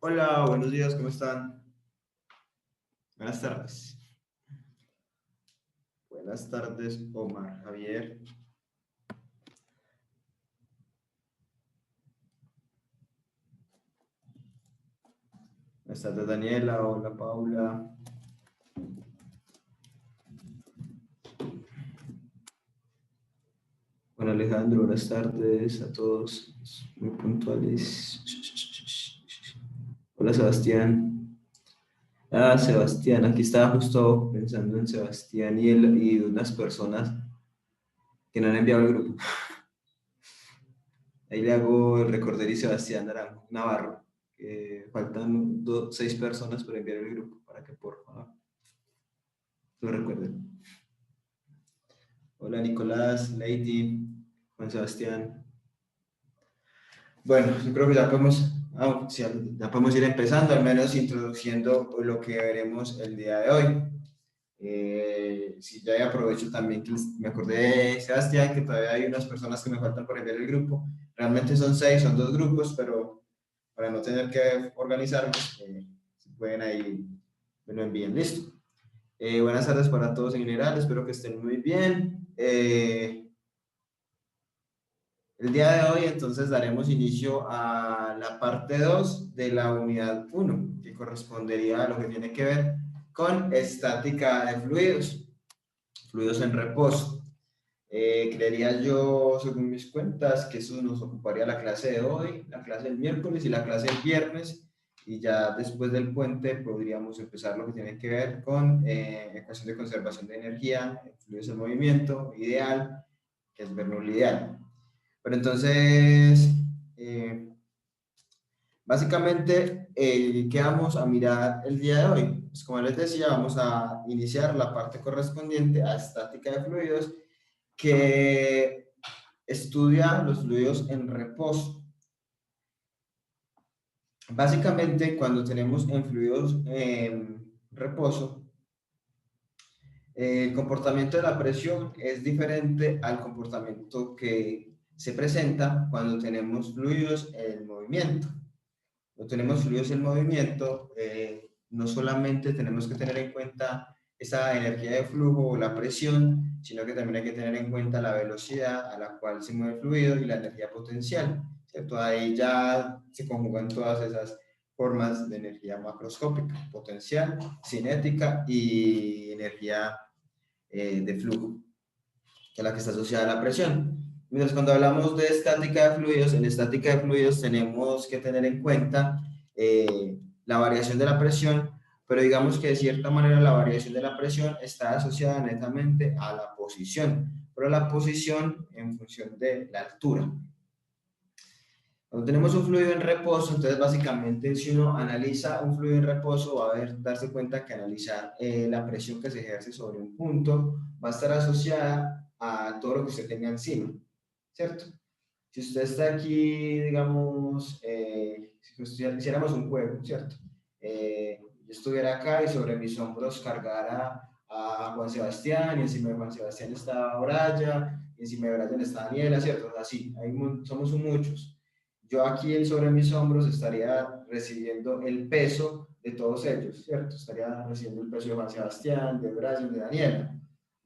Hola, buenos días, ¿cómo están? Buenas tardes. Buenas tardes, Omar, Javier. Buenas tardes, Daniela. Hola, Paula. Hola, Alejandro. Buenas tardes a todos. Muy puntuales. Hola, Sebastián. Sebastián, aquí estaba justo pensando en Sebastián y unas personas que no han enviado al grupo. Ahí le hago el recorder y Sebastián Navarro. Faltan 6 personas para enviar el grupo, para que por favor lo recuerden. Hola, Nicolás, Lady, Juan Sebastián. Bueno, yo creo que sí, ya podemos ir empezando, al menos introduciendo lo que veremos el día de hoy. Sí, ya aprovecho también que me acordé de Sebastián, que todavía hay unas personas que me faltan por enviar el grupo. Realmente son 6, son 2 grupos, pero para no tener que organizarlos, si pueden ahí, me lo envíen. Listo. Buenas tardes para todos en general, espero que estén muy bien. El día de hoy entonces daremos inicio a la parte 2 de la unidad 1, que correspondería a lo que tiene que ver con estática de fluidos, fluidos en reposo. Creería yo, según mis cuentas, que eso nos ocuparía la clase de hoy, la clase del miércoles y la clase del viernes, y ya después del puente podríamos empezar lo que tiene que ver con ecuación de conservación de energía, fluidos en movimiento, ideal, que es Bernoulli ideal. Pero entonces, eh, básicamente, ¿qué vamos a mirar el día de hoy? Pues como les decía, vamos a iniciar la parte correspondiente a estática de fluidos, que estudia los fluidos en reposo. Básicamente, cuando tenemos en fluidos en reposo, el comportamiento de la presión es diferente al comportamiento que se presenta cuando tenemos fluidos en movimiento. Cuando tenemos fluidos en movimiento, no solamente tenemos que tener en cuenta esa energía de flujo o la presión, sino que también hay que tener en cuenta la velocidad a la cual se mueve el fluido y la energía potencial, ¿cierto? Ahí ya se conjugan todas esas formas de energía macroscópica, potencial, cinética y energía de flujo, que es la que está asociada a la presión. Mientras cuando hablamos de estática de fluidos, en estática de fluidos tenemos que tener en cuenta la variación de la presión, pero digamos que de cierta manera la variación de la presión está asociada netamente a la posición, pero la posición en función de la altura. Cuando tenemos un fluido en reposo, entonces básicamente si uno analiza un fluido en reposo va a darse cuenta que analizar la presión que se ejerce sobre un punto va a estar asociada a todo lo que usted tenga encima, ¿cierto? Si usted está aquí, digamos, si hiciéramos un juego, ¿cierto? Yo estuviera acá y sobre mis hombros cargara a Juan Sebastián y encima de Juan Sebastián está Brian y encima de Brian está Daniela, ¿cierto? Así, somos muchos. Yo aquí sobre mis hombros estaría recibiendo el peso de todos ellos, ¿cierto? Estaría recibiendo el peso de Juan Sebastián, de Brian, de Daniela.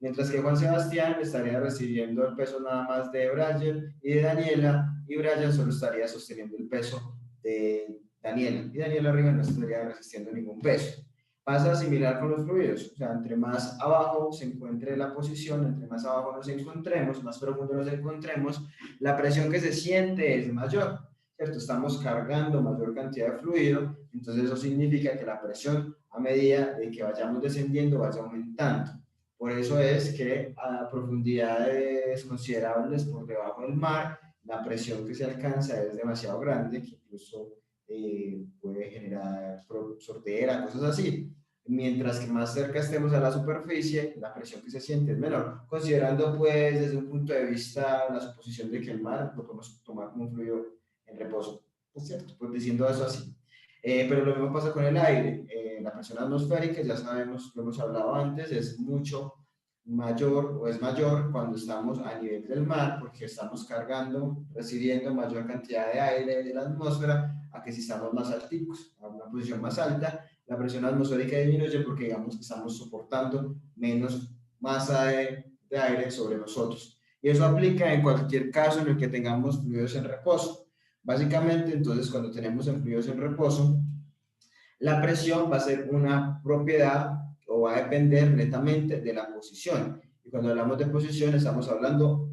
Mientras que Juan Sebastián estaría recibiendo el peso nada más de Brian y de Daniela, y Brian solo estaría sosteniendo el peso de Daniela, y Daniela arriba no estaría resistiendo ningún peso. Pasa similar con los fluidos, o sea, entre más abajo se encuentre la posición, entre más abajo nos encontremos, más profundo nos encontremos, la presión que se siente es mayor, ¿cierto? Estamos cargando mayor cantidad de fluido, entonces eso significa que la presión a medida de que vayamos descendiendo vaya aumentando. Por eso es que a profundidades considerables por debajo del mar, la presión que se alcanza es demasiado grande, que incluso puede generar sordera, cosas así. Mientras que más cerca estemos a la superficie, la presión que se siente es menor. Considerando, pues, desde un punto de vista, la suposición de que el mar lo podemos tomar como un fluido en reposo, ¿es cierto? Pues diciendo eso así. Pero lo mismo pasa con el aire. La presión atmosférica, ya sabemos, lo hemos hablado antes, es mucho mayor o es mayor cuando estamos a nivel del mar, porque estamos cargando, recibiendo mayor cantidad de aire de la atmósfera, a que si estamos más alticos, a una posición más alta, la presión atmosférica disminuye porque digamos que estamos soportando menos masa de aire sobre nosotros. Y eso aplica en cualquier caso en el que tengamos fluidos en reposo. Básicamente, entonces, cuando tenemos fluidos en reposo, la presión va a ser una propiedad o va a depender netamente de la posición. Y cuando hablamos de posición estamos hablando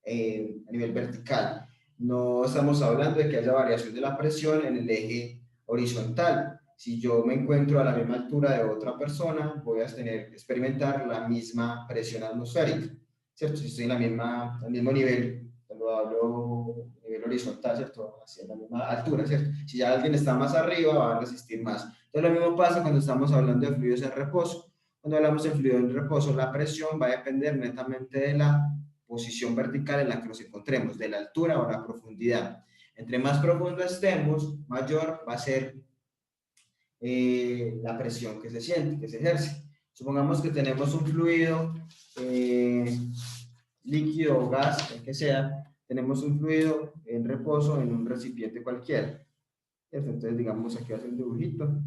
a nivel vertical. No estamos hablando de que haya variación de la presión en el eje horizontal. Si yo me encuentro a la misma altura de otra persona, voy a experimentar la misma presión atmosférica, ¿cierto? Si estoy en al mismo nivel, cuando hablo nivel horizontal, ¿cierto? Hacia la misma altura, ¿cierto? Si ya alguien está más arriba, va a resistir más. Entonces, lo mismo pasa cuando estamos hablando de fluidos en reposo. Cuando hablamos de fluido en reposo, la presión va a depender netamente de la posición vertical en la que nos encontremos, de la altura o la profundidad. Entre más profundo estemos, mayor va a ser la presión que se siente, que se ejerce. Supongamos que tenemos un fluido líquido o gas, el que sea, tenemos un fluido en reposo en un recipiente cualquiera. Entonces, digamos, aquí hace un dibujito.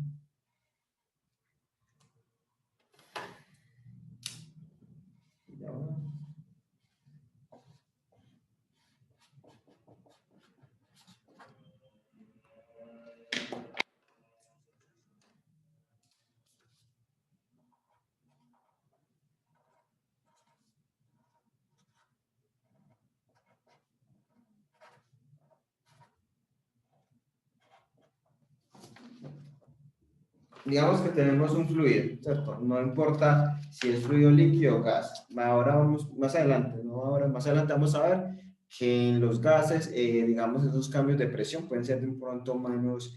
Digamos que tenemos un fluido, ¿cierto? No importa si es fluido líquido o gas. Ahora vamos más adelante, ¿no? Ahora más adelante vamos a ver que en los gases, digamos, esos cambios de presión pueden ser de un pronto menos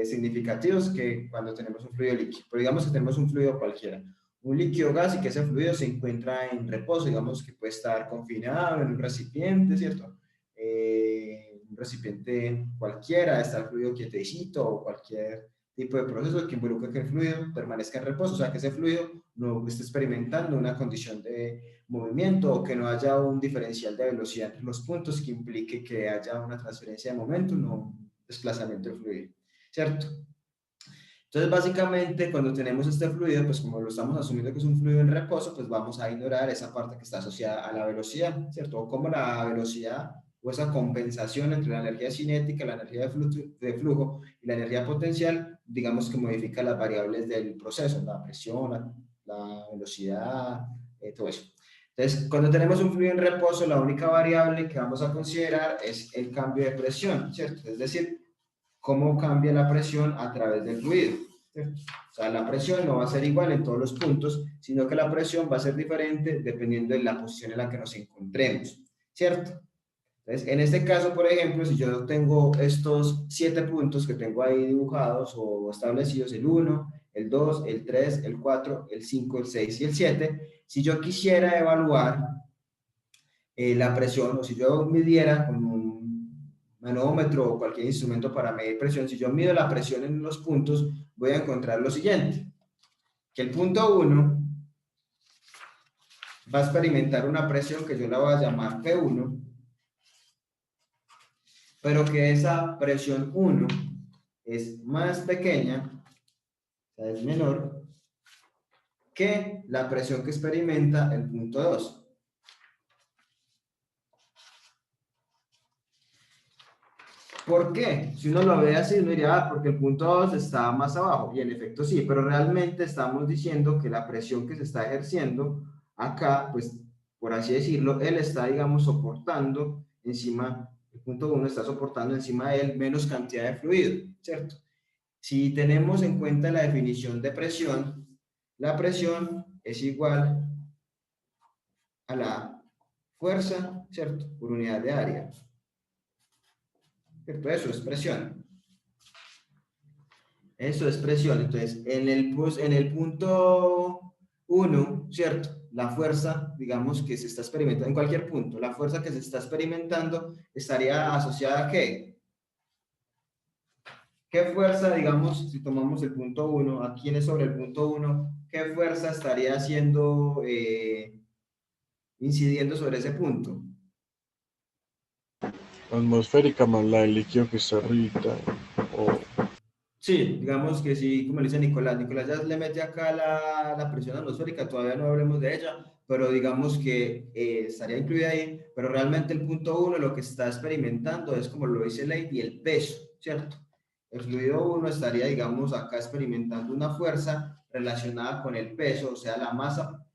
significativos que cuando tenemos un fluido líquido. Pero digamos que tenemos un fluido cualquiera, un líquido gas y que ese fluido se encuentra en reposo, digamos que puede estar confinado en un recipiente, ¿cierto? Un recipiente cualquiera, está el fluido quietecito o cualquier tipo de proceso que involucra que el fluido permanezca en reposo, o sea, que ese fluido no esté experimentando una condición de movimiento o que no haya un diferencial de velocidad entre los puntos que implique que haya una transferencia de momento, no un desplazamiento del fluido, ¿cierto? Entonces, básicamente, cuando tenemos este fluido, pues como lo estamos asumiendo que es un fluido en reposo, pues vamos a ignorar esa parte que está asociada a la velocidad, ¿cierto? O como la velocidad o esa compensación entre la energía cinética, la energía de flujo y la energía potencial, digamos que modifica las variables del proceso, la presión, la velocidad, todo eso. Entonces, cuando tenemos un fluido en reposo, la única variable que vamos a considerar es el cambio de presión, ¿cierto? Es decir, cómo cambia la presión a través del fluido, ¿cierto? O sea, la presión no va a ser igual en todos los puntos, sino que la presión va a ser diferente dependiendo de la posición en la que nos encontremos, ¿cierto? Entonces, en este caso, por ejemplo, si yo tengo estos 7 puntos que tengo ahí dibujados o establecidos, el 1, el 2, el 3, el 4, el 5, el 6 y el 7, si yo quisiera evaluar la presión, o si yo midiera con un manómetro o cualquier instrumento para medir presión, si yo mido la presión en los puntos, voy a encontrar lo siguiente, que el punto 1 va a experimentar una presión que yo la voy a llamar P1, pero que esa presión 1 es más pequeña, o sea, es menor, que la presión que experimenta el punto 2. ¿Por qué? Si uno lo ve así, uno diría, ah, porque el punto 2 está más abajo. Y en efecto sí, pero realmente estamos diciendo que la presión que se está ejerciendo acá, pues, por así decirlo, él está, digamos, soportando encima, el punto 1 está soportando encima de él menos cantidad de fluido, ¿cierto? Si tenemos en cuenta la definición de presión, la presión es igual a la fuerza, ¿cierto? Por unidad de área. ¿Cierto? Eso es presión. Eso es presión. Entonces, en el punto 1, ¿cierto? La fuerza, digamos, que se está experimentando en cualquier punto, la fuerza que se está experimentando estaría asociada a ¿qué? ¿Qué fuerza, digamos, si tomamos el punto 1, aquí en sobre el punto 1, qué fuerza estaría haciendo incidiendo sobre ese punto. Atmosférica más la del líquido que está arriba. O Sí, digamos que sí, como le dice Nicolás, Nicolás ya le mete acá la presión atmosférica, todavía no hablemos de ella, pero digamos que estaría incluida ahí, pero realmente el punto uno lo que está experimentando es, como lo dice Lady, el peso, ¿cierto? El fluido uno estaría, digamos, acá experimentando una fuerza relacionada con el peso, o sea, la masa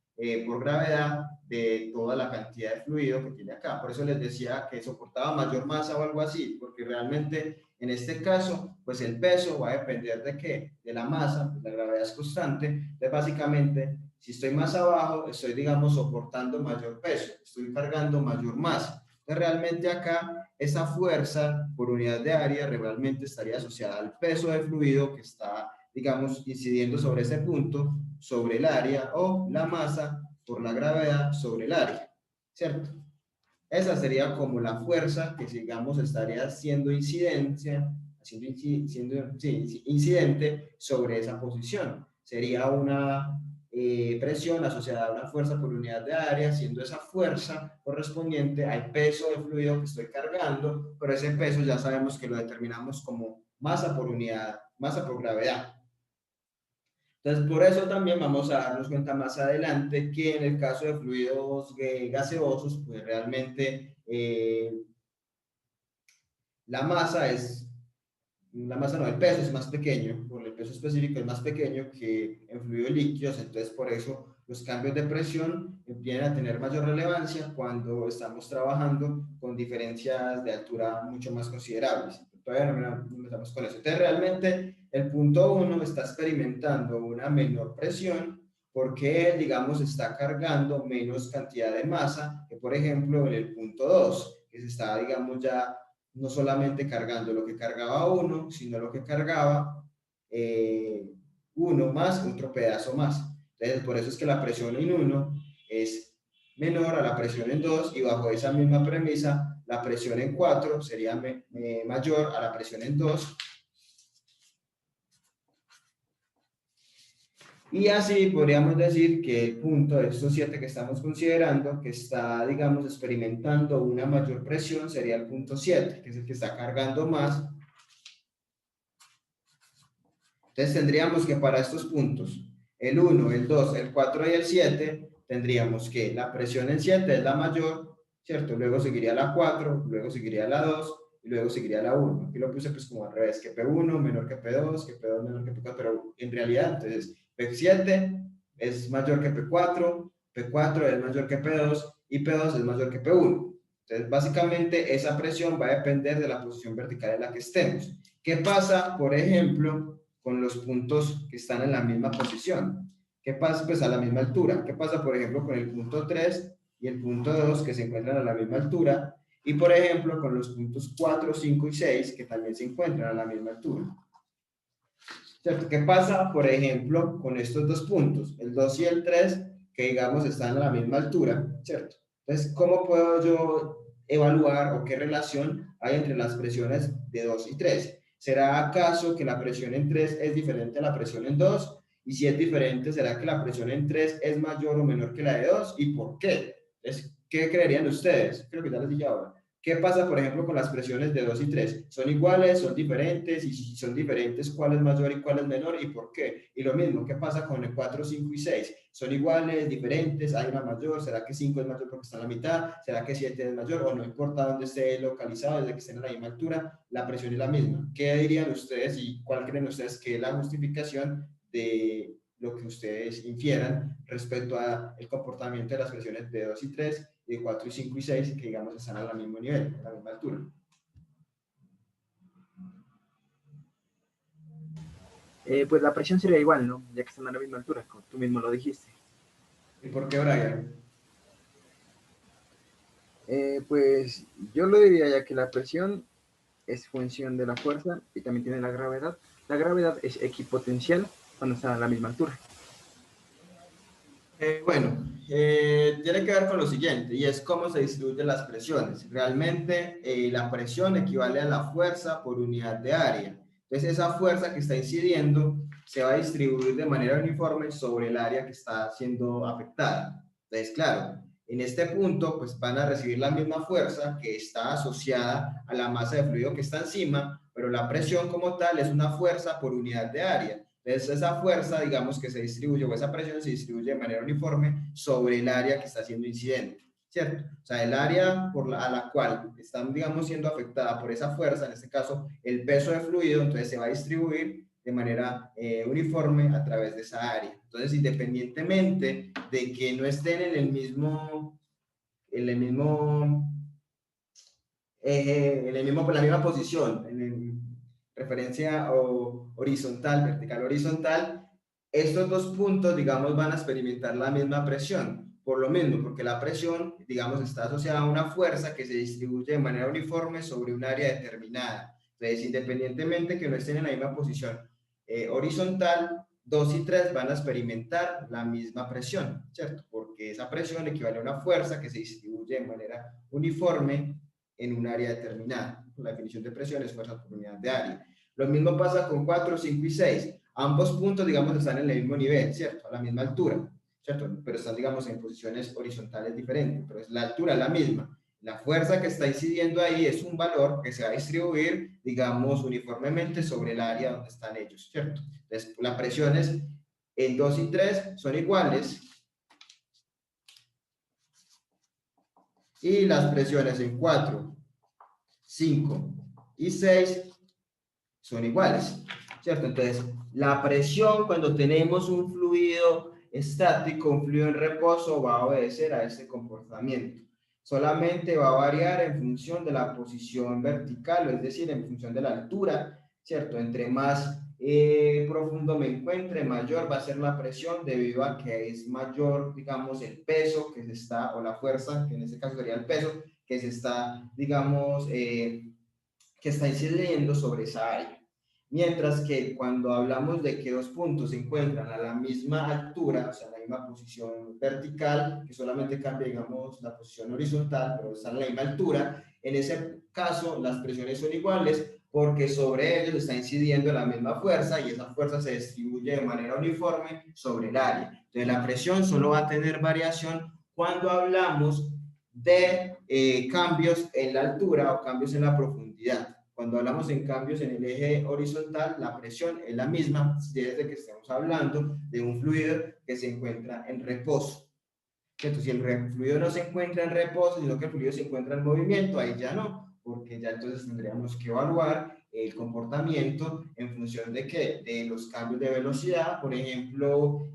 por gravedad de toda la cantidad de fluido que tiene acá. Por eso les decía que soportaba mayor masa o algo así, porque realmente en este caso, pues el peso va a depender de qué, de la masa, pues la gravedad es constante. Entonces, básicamente, si estoy más abajo, estoy, digamos, soportando mayor peso, estoy cargando mayor masa. Entonces, realmente acá, esa fuerza por unidad de área realmente estaría asociada al peso del fluido que está, digamos, incidiendo sobre ese punto, sobre el área, o la masa por la gravedad sobre el área, ¿cierto? Esa sería como la fuerza que, digamos, estaría haciendo incidencia, incidente sobre esa posición. Sería una presión asociada a una fuerza por unidad de área, siendo esa fuerza correspondiente al peso de fluido que estoy cargando, pero ese peso ya sabemos que lo determinamos como masa por unidad, masa por gravedad. Entonces, por eso también vamos a darnos cuenta más adelante que en el caso de fluidos gaseosos, pues realmente la masa es, la masa no, el peso es más pequeño, por el peso específico es más pequeño que en fluidos líquidos, entonces por eso los cambios de presión empiezan a tener mayor relevancia cuando estamos trabajando con diferencias de altura mucho más considerables. Todavía no estamos con eso. Entonces realmente el punto 1 está experimentando una menor presión porque él, digamos, está cargando menos cantidad de masa que, por ejemplo, en el punto 2, que se está, digamos, ya no solamente cargando lo que cargaba uno, sino lo que cargaba uno más otro pedazo más. Entonces, por eso es que la presión en uno es menor a la presión en 2 y bajo esa misma premisa, la presión en 4 sería mayor a la presión en 2. Y así podríamos decir que el punto de estos 7 que estamos considerando, que está, digamos, experimentando una mayor presión, sería el punto 7, que es el que está cargando más. Entonces tendríamos que para estos puntos, el 1, el 2, el 4 y el 7, tendríamos que la presión en 7 es la mayor, ¿cierto? Luego seguiría la 4, luego seguiría la 2 y luego seguiría la 1. Aquí lo puse pues como al revés, que P1 menor que P2, que P2 menor que P4, pero en realidad entonces P7 es mayor que P4, P4 es mayor que P2 y P2 es mayor que P1. Entonces básicamente esa presión va a depender de la posición vertical en la que estemos. ¿Qué pasa, por ejemplo, con los puntos que están en la misma posición? ¿Qué pasa? Pues a la misma altura. ¿Qué pasa, por ejemplo, con el punto 3 y el punto 2 que se encuentran a la misma altura? Y, por ejemplo, con los puntos 4, 5 y 6 que también se encuentran a la misma altura. ¿Cierto? ¿Qué pasa, por ejemplo, con estos dos puntos, el 2 y el 3, que digamos están a la misma altura? ¿Cierto? Entonces, ¿cómo puedo yo evaluar o qué relación hay entre las presiones de 2 y 3? ¿Será acaso que la presión en 3 es diferente a la presión en 2? Y si es diferente, ¿será que la presión en 3 es mayor o menor que la de 2? ¿Y por qué? Entonces, ¿qué creerían ustedes? Creo que ya les dije ahora. ¿Qué pasa, por ejemplo, con las presiones de 2 y 3? ¿Son iguales? ¿Son diferentes? Y si son diferentes, ¿cuál es mayor y cuál es menor y por qué? Y lo mismo, ¿qué pasa con el 4, 5 y 6? ¿Son iguales, diferentes? ¿Hay una mayor? ¿Será que 5 es mayor porque está en la mitad? ¿Será que 7 es mayor? O no importa dónde esté localizado, desde que estén a la misma altura, la presión es la misma. ¿Qué dirían ustedes y cuál creen ustedes que es la justificación de lo que ustedes infieran respecto al comportamiento de las presiones de 2 y 3, de 4 y 5 y 6, que digamos están al mismo nivel, a la misma altura? Pues la presión sería igual, ¿no? Ya que están a la misma altura, como tú mismo lo dijiste. ¿Y por qué, Brian? Pues yo lo diría ya que la presión es función de la fuerza y también tiene la gravedad. La gravedad es equipotencial cuando están a la misma altura. Tiene que ver con lo siguiente, y es cómo se distribuyen las presiones. Realmente la presión equivale a la fuerza por unidad de área. Entonces esa fuerza que está incidiendo se va a distribuir de manera uniforme sobre el área que está siendo afectada. Entonces, claro, en este punto, pues van a recibir la misma fuerza que está asociada a la masa de fluido que está encima, pero la presión como tal es una fuerza por unidad de área. Entonces, esa fuerza, digamos que se distribuye, o esa presión se distribuye de manera uniforme sobre el área que está siendo incidente, ¿cierto? O sea, el área a la cual están, digamos, siendo afectada por esa fuerza, en este caso, el peso de fluido, entonces se va a distribuir de manera uniforme a través de esa área. Entonces, independientemente de que no estén en el mismo la misma posición, referencia horizontal, vertical, horizontal, estos dos puntos, digamos, van a experimentar la misma presión, por lo mismo, porque la presión, digamos, está asociada a una fuerza que se distribuye de manera uniforme sobre un área determinada. Entonces, independientemente que no estén en la misma posición horizontal, 2 y 3 van a experimentar la misma presión, ¿cierto? Porque esa presión equivale a una fuerza que se distribuye de manera uniforme en un área determinada. La definición de presión es fuerza por unidad de área. Lo mismo pasa con 4, 5 y 6. Ambos puntos, digamos, están en el mismo nivel, ¿cierto? A la misma altura, ¿cierto? Pero están, digamos, en posiciones horizontales diferentes, pero la altura es la misma. La fuerza que está incidiendo ahí es un valor que se va a distribuir, digamos, uniformemente sobre el área donde están ellos, ¿cierto? Entonces, las presiones en 2 y 3 son iguales y las presiones en 4, 5 y 6 son iguales, ¿cierto? Entonces, la presión cuando tenemos un fluido estático, un fluido en reposo, va a obedecer a este comportamiento. Solamente va a variar en función de la posición vertical, es decir, en función de la altura, ¿cierto? Entre más profundo me encuentre, mayor va a ser la presión debido a que es mayor, digamos, el peso que se está, o la fuerza, que en este caso sería el peso, que se está, digamos, que está incidiendo sobre esa área. Mientras que cuando hablamos de que dos puntos se encuentran a la misma altura, o sea, la misma posición vertical, que solamente cambia, digamos, la posición horizontal, pero están a la misma altura, en ese caso las presiones son iguales porque sobre ellos está incidiendo la misma fuerza y esa fuerza se distribuye de manera uniforme sobre el área. Entonces la presión solo va a tener variación cuando hablamos de cambios en la altura o cambios en la profundidad. Cuando hablamos en cambios en el eje horizontal, la presión es la misma desde que estemos hablando de un fluido que se encuentra en reposo. Entonces, si el fluido no se encuentra en reposo, sino que el fluido se encuentra en movimiento, ahí ya no, porque ya entonces tendríamos que evaluar el comportamiento en función de qué, de los cambios de velocidad. Por ejemplo,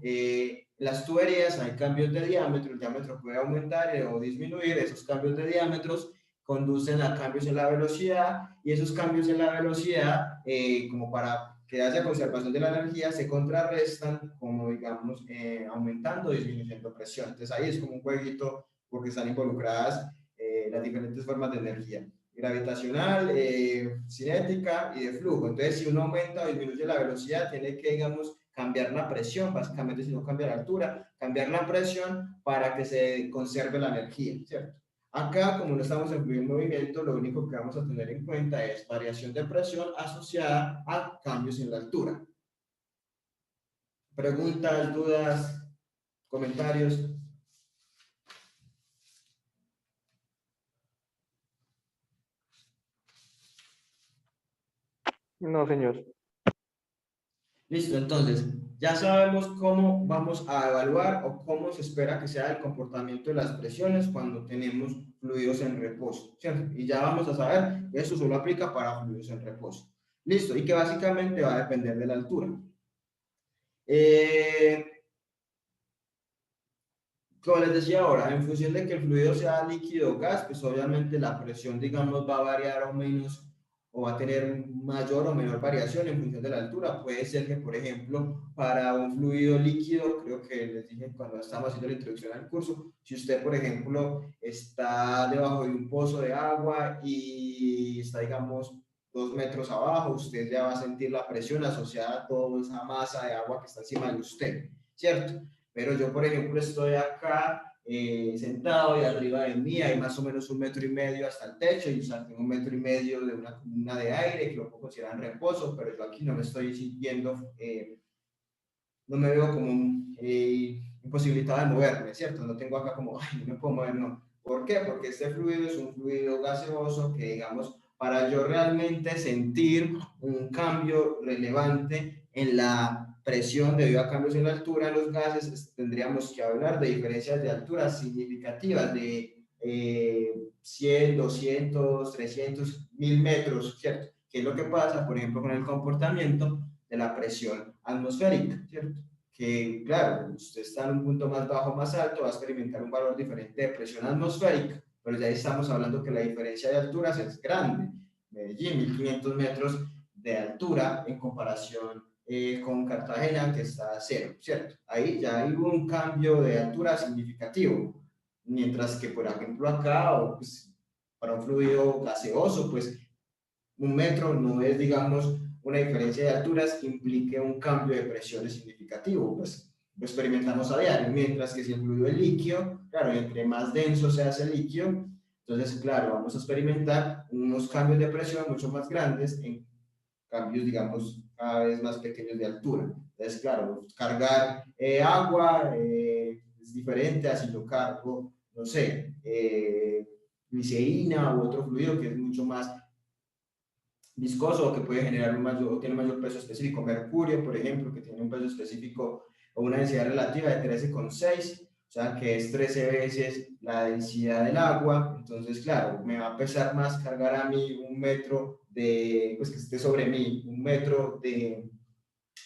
las tuberías hay cambios de diámetro, el diámetro puede aumentar o disminuir, esos cambios de diámetros conducen a cambios en la velocidad y esos cambios en la velocidad, como para que haya conservación de la energía, se contrarrestan como, digamos, aumentando o disminuyendo presión. Entonces ahí es como un jueguito porque están involucradas las diferentes formas de energía, gravitacional, cinética y de flujo. Entonces si uno aumenta o disminuye la velocidad, tiene que, digamos, cambiar la presión, básicamente si no cambia la altura, cambiar la presión para que se conserve la energía, ¿cierto? Acá, como no estamos en fluido en movimiento, lo único que vamos a tener en cuenta es variación de presión asociada a cambios en la altura. Preguntas, dudas, comentarios. No, señor. Listo, entonces, ya sabemos cómo vamos a evaluar o cómo se espera que sea el comportamiento de las presiones cuando tenemos fluidos en reposo, ¿cierto? Y ya vamos a saber que eso solo aplica para fluidos en reposo. Listo, y que básicamente va a depender de la altura. Como les decía ahora, en función de que el fluido sea líquido o gas, pues obviamente la presión, digamos, va a variar o menos, o va a tener mayor o menor variación en función de la altura. Puede ser que, por ejemplo, para un fluido líquido, creo que les dije cuando estábamos haciendo la introducción al curso, si usted, por ejemplo, está debajo de un pozo de agua y está, digamos, 2 metros abajo, usted ya va a sentir la presión asociada a toda esa masa de agua que está encima de usted, ¿cierto? Pero yo, por ejemplo, estoy acá sentado y arriba de mí hay más o menos 1,5 metros hasta el techo y, o sea, tengo 1,5 metros de una columna de aire que lo puedo considerar en reposo, pero yo aquí no me estoy sintiendo, no me veo como en imposibilitado de moverme, ¿cierto? No tengo acá como, ay, no me puedo mover, no. ¿Por qué? Porque este fluido es un fluido gaseoso que, digamos, para yo realmente sentir un cambio relevante en la presión debido a cambios en la altura de los gases, tendríamos que hablar de diferencias de altura significativas de 100, 200, 300, 1000 metros, ¿cierto? ¿Qué es lo que pasa, por ejemplo, con el comportamiento de la presión atmosférica, ¿cierto? Que, claro, usted está en un punto más bajo, más alto, va a experimentar un valor diferente de presión atmosférica, pero ya estamos hablando que la diferencia de alturas es grande. Medellín, 1500 metros de altura en comparación con Cartagena, que está a 0, ¿cierto? Ahí ya hay un cambio de altura significativo, mientras que, por ejemplo, acá, o pues, para un fluido gaseoso, pues 1 metro no es, digamos, una diferencia de alturas que implique un cambio de presiones significativo, pues lo experimentamos a diario, mientras que si el fluido es líquido, claro, entre más denso se hace el líquido, entonces, claro, vamos a experimentar unos cambios de presión mucho más grandes en cambios, digamos, cada vez más pequeños de altura. Entonces, claro, cargar agua es diferente a si yo cargo, no sé, glicerina u otro fluido que es mucho más viscoso o que puede generar un mayor, o tiene mayor peso específico. Mercurio, por ejemplo, que tiene un peso específico o una densidad relativa de 13,6, o sea que es 13 veces la densidad del agua. Entonces, claro, me va a pesar más cargar a mí 1 metro de, pues que esté sobre mí, 1 metro de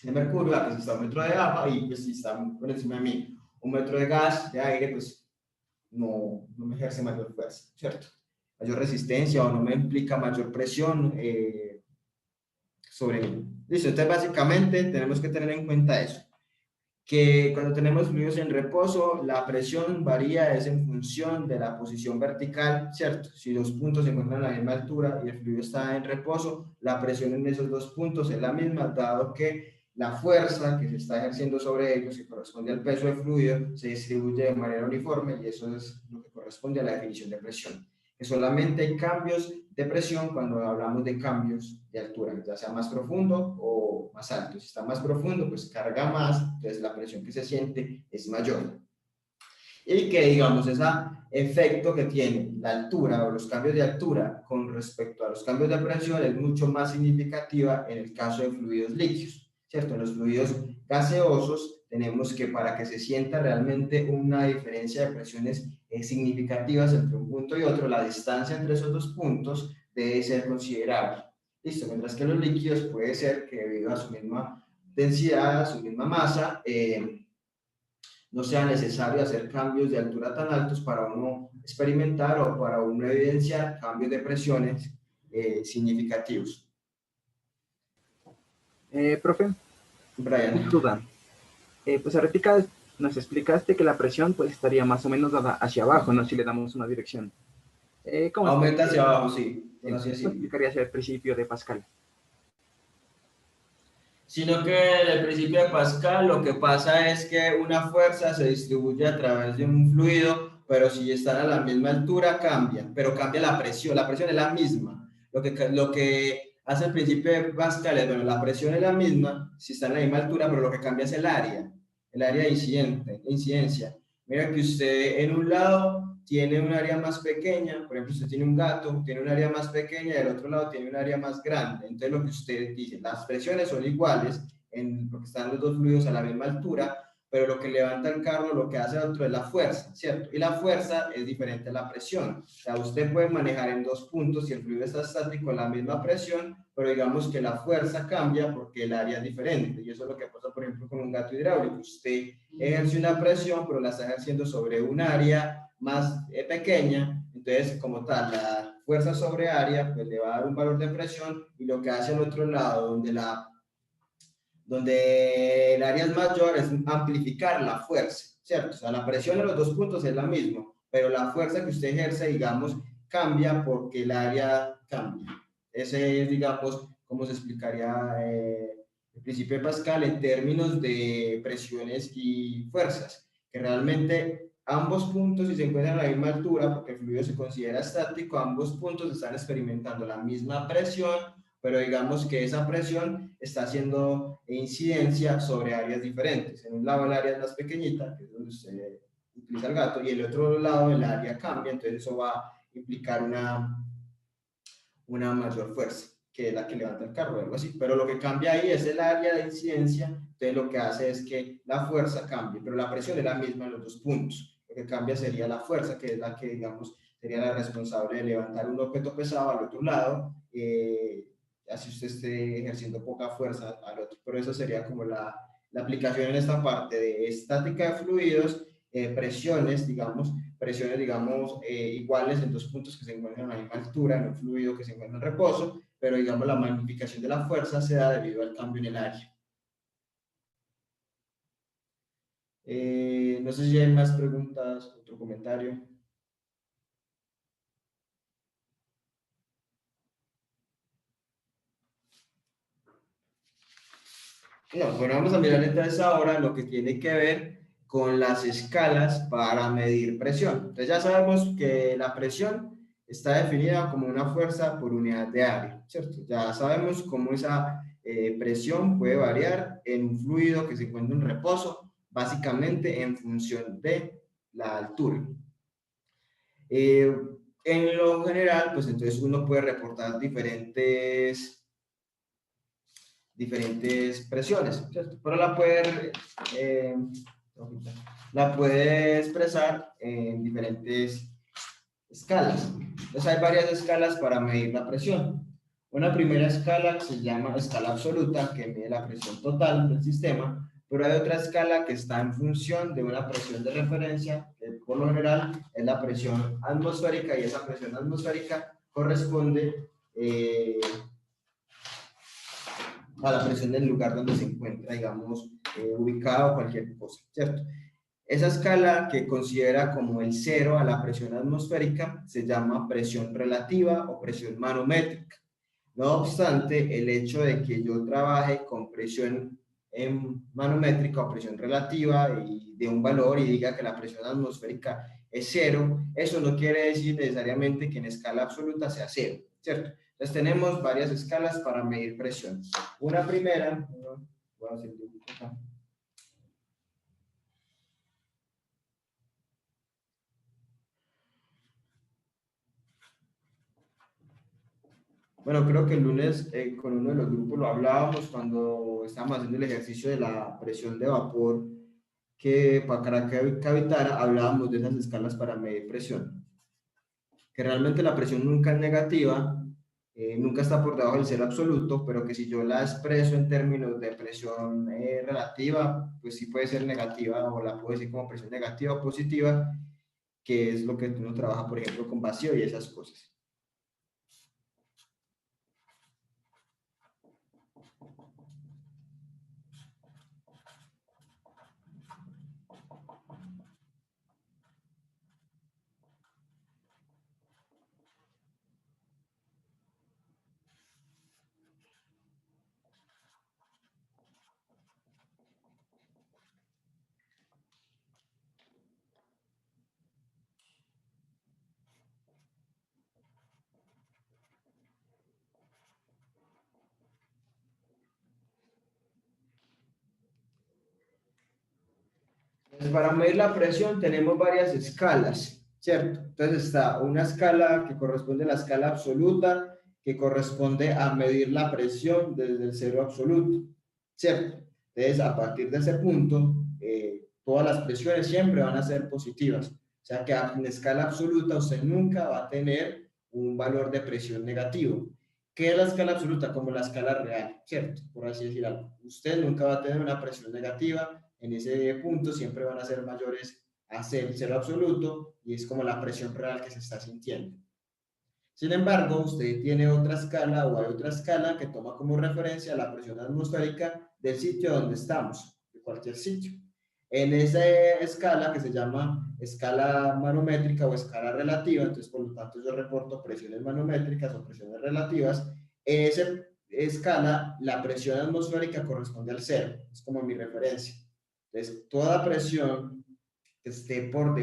mercurio, a que si está 1 metro de agua, y pues si está por encima de mí 1 metro de gas, de aire, pues no me ejerce mayor fuerza, ¿cierto? Mayor resistencia o no me implica mayor presión sobre mí. Listo, entonces básicamente tenemos que tener en cuenta eso, que cuando tenemos fluidos en reposo, la presión varía es en función de la posición vertical, ¿cierto? Si los puntos se encuentran a la misma altura y el fluido está en reposo, la presión en esos dos puntos es la misma, dado que la fuerza que se está ejerciendo sobre ellos, que corresponde al peso del fluido, se distribuye de manera uniforme y eso es lo que corresponde a la definición de presión. Que solamente hay cambios de presión cuando hablamos de cambios de altura, ya sea más profundo o más alto. Si está más profundo, pues carga más, entonces la presión que se siente es mayor. Y que, digamos, ese efecto que tiene la altura o los cambios de altura con respecto a los cambios de presión es mucho más significativa en el caso de fluidos líquidos, ¿cierto? En los fluidos gaseosos tenemos que para que se sienta realmente una diferencia de presiones significativas entre un punto y otro, la distancia entre esos dos puntos debe ser considerable. Listo, mientras que los líquidos puede ser que debido a su misma densidad, a su misma masa, no sea necesario hacer cambios de altura tan altos para uno experimentar o para uno evidenciar cambios de presiones significativos. Profe, Brian. duda. Pues ahorita nos explicaste que la presión pues estaría más o menos dada hacia abajo, ¿no? Si le damos una dirección. ¿Cómo Aumenta hacia abajo, sí. ¿Cómo explicaría el principio de Pascal? Sino que el principio de Pascal lo que pasa es que una fuerza se distribuye a través de un fluido, pero si están a la misma altura cambian, pero cambia la presión es la misma. Lo que hace el principio de Pascal es, bueno, la presión es la misma, si están a la misma altura, pero lo que cambia es el área de incidencia. Mira que usted en un lado tiene un área más pequeña, por ejemplo, usted tiene un gato, tiene un área más pequeña y del otro lado tiene un área más grande. Entonces, lo que usted dice, las presiones son iguales, porque están los dos fluidos a la misma altura, pero lo que levanta el carro, lo que hace el otro es la fuerza, ¿cierto? Y la fuerza es diferente a la presión. O sea, usted puede manejar en dos puntos si el fluido está estático la misma presión, pero digamos que la fuerza cambia porque el área es diferente. Y eso es lo que pasa, por ejemplo, con un gato hidráulico. Usted ejerce una presión, pero la está ejerciendo sobre un área más pequeña, entonces como tal la fuerza sobre área pues le va a dar un valor de presión y lo que hace al otro lado donde el área es mayor es amplificar la fuerza, ¿cierto? O sea, la presión en los dos puntos es la misma, pero la fuerza que usted ejerce, digamos, cambia porque el área cambia. Ese es, digamos, cómo se explicaría el principio de Pascal en términos de presiones y fuerzas, que realmente ambos puntos, si se encuentran a la misma altura, porque el fluido se considera estático, ambos puntos están experimentando la misma presión pero digamos que esa presión está haciendo incidencia sobre áreas diferentes. En un lado el área es más pequeñita, que es donde usted utiliza el gato, y en el otro lado el área cambia, entonces eso va a implicar una mayor fuerza, que es la que levanta el carro o algo así, pero lo que cambia ahí es el área de incidencia, entonces lo que hace es que la fuerza cambie, pero la presión es la misma en los dos puntos. Lo que cambia sería la fuerza, que es la que, digamos, sería la responsable de levantar un objeto pesado al otro lado, así usted esté ejerciendo poca fuerza al otro, pero eso sería como la aplicación en esta parte de estática de fluidos, presiones, digamos, iguales en dos puntos que se encuentran a la misma altura, en un fluido que se encuentra en reposo, pero digamos la magnificación de la fuerza se da debido al cambio en el área. No sé si hay más preguntas, otro comentario. No, bueno, vamos a mirar entonces ahora lo que tiene que ver con las escalas para medir presión. Entonces ya sabemos que la presión está definida como una fuerza por unidad de área, ¿cierto? Ya sabemos cómo esa presión puede variar en un fluido que se encuentra en reposo, básicamente en función de la altura. En lo general, pues entonces uno puede reportar diferentes presiones, ¿cierto? Pero la puede expresar en diferentes escalas. Entonces hay varias escalas para medir la presión. Una primera escala que se llama escala absoluta, que mide la presión total del sistema, pero hay otra escala que está en función de una presión de referencia, que por lo general es la presión atmosférica, y esa presión atmosférica corresponde a la presión del lugar donde se encuentra, digamos, ubicado, cualquier cosa, ¿cierto? Esa escala que considera como el cero a la presión atmosférica se llama presión relativa o presión manométrica. No obstante, el hecho de que yo trabaje con presión manométrica o presión relativa y de un valor y diga que la presión atmosférica es cero, eso no quiere decir necesariamente que en escala absoluta sea cero, ¿cierto? Entonces tenemos varias escalas para medir presión. Una primera, voy a hacer acá. Bueno, creo que el lunes con uno de los grupos lo hablábamos cuando estábamos haciendo el ejercicio de la presión de vapor, que para Cavitara hablábamos de esas escalas para medir presión. Que realmente la presión nunca es negativa, nunca está por debajo del cero absoluto, pero que si yo la expreso en términos de presión relativa, pues sí puede ser negativa, o la puedo decir como presión negativa o positiva, que es lo que uno trabaja, por ejemplo, con vacío y esas cosas. Para medir la presión tenemos varias escalas, ¿cierto? Entonces está una escala que corresponde a la escala absoluta, que corresponde a medir la presión desde el cero absoluto, ¿cierto? Entonces, a partir de ese punto, todas las presiones siempre van a ser positivas. O sea que en escala absoluta usted nunca va a tener un valor de presión negativo. ¿Qué es la escala absoluta? Como la escala real, ¿cierto? Por así decir algo. Usted nunca va a tener una presión negativa. En ese punto siempre van a ser mayores a cero absoluto, y es como la presión real que se está sintiendo. Sin embargo, usted tiene otra escala, o hay otra escala que toma como referencia la presión atmosférica del sitio donde estamos, de cualquier sitio. En esa escala, que se llama escala manométrica o escala relativa, entonces por lo tanto yo reporto presiones manométricas o presiones relativas, en esa escala la presión atmosférica corresponde al cero, es como mi referencia. Entonces toda presión que esté por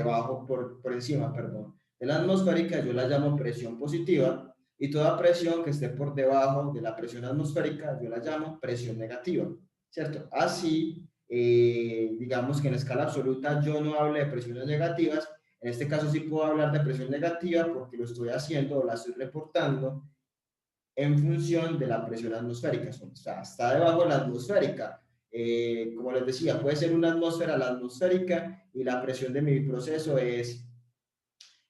encima, perdón, de la atmosférica, yo la llamo presión positiva, y toda presión que esté por debajo de la presión atmosférica, yo la llamo presión negativa, ¿cierto? Así, digamos que en escala absoluta yo no hablo de presiones negativas, en este caso sí puedo hablar de presión negativa porque lo estoy haciendo o la estoy reportando en función de la presión atmosférica, o sea, está debajo de la atmosférica. Como les decía, puede ser una atmósfera la atmosférica y la presión de mi proceso es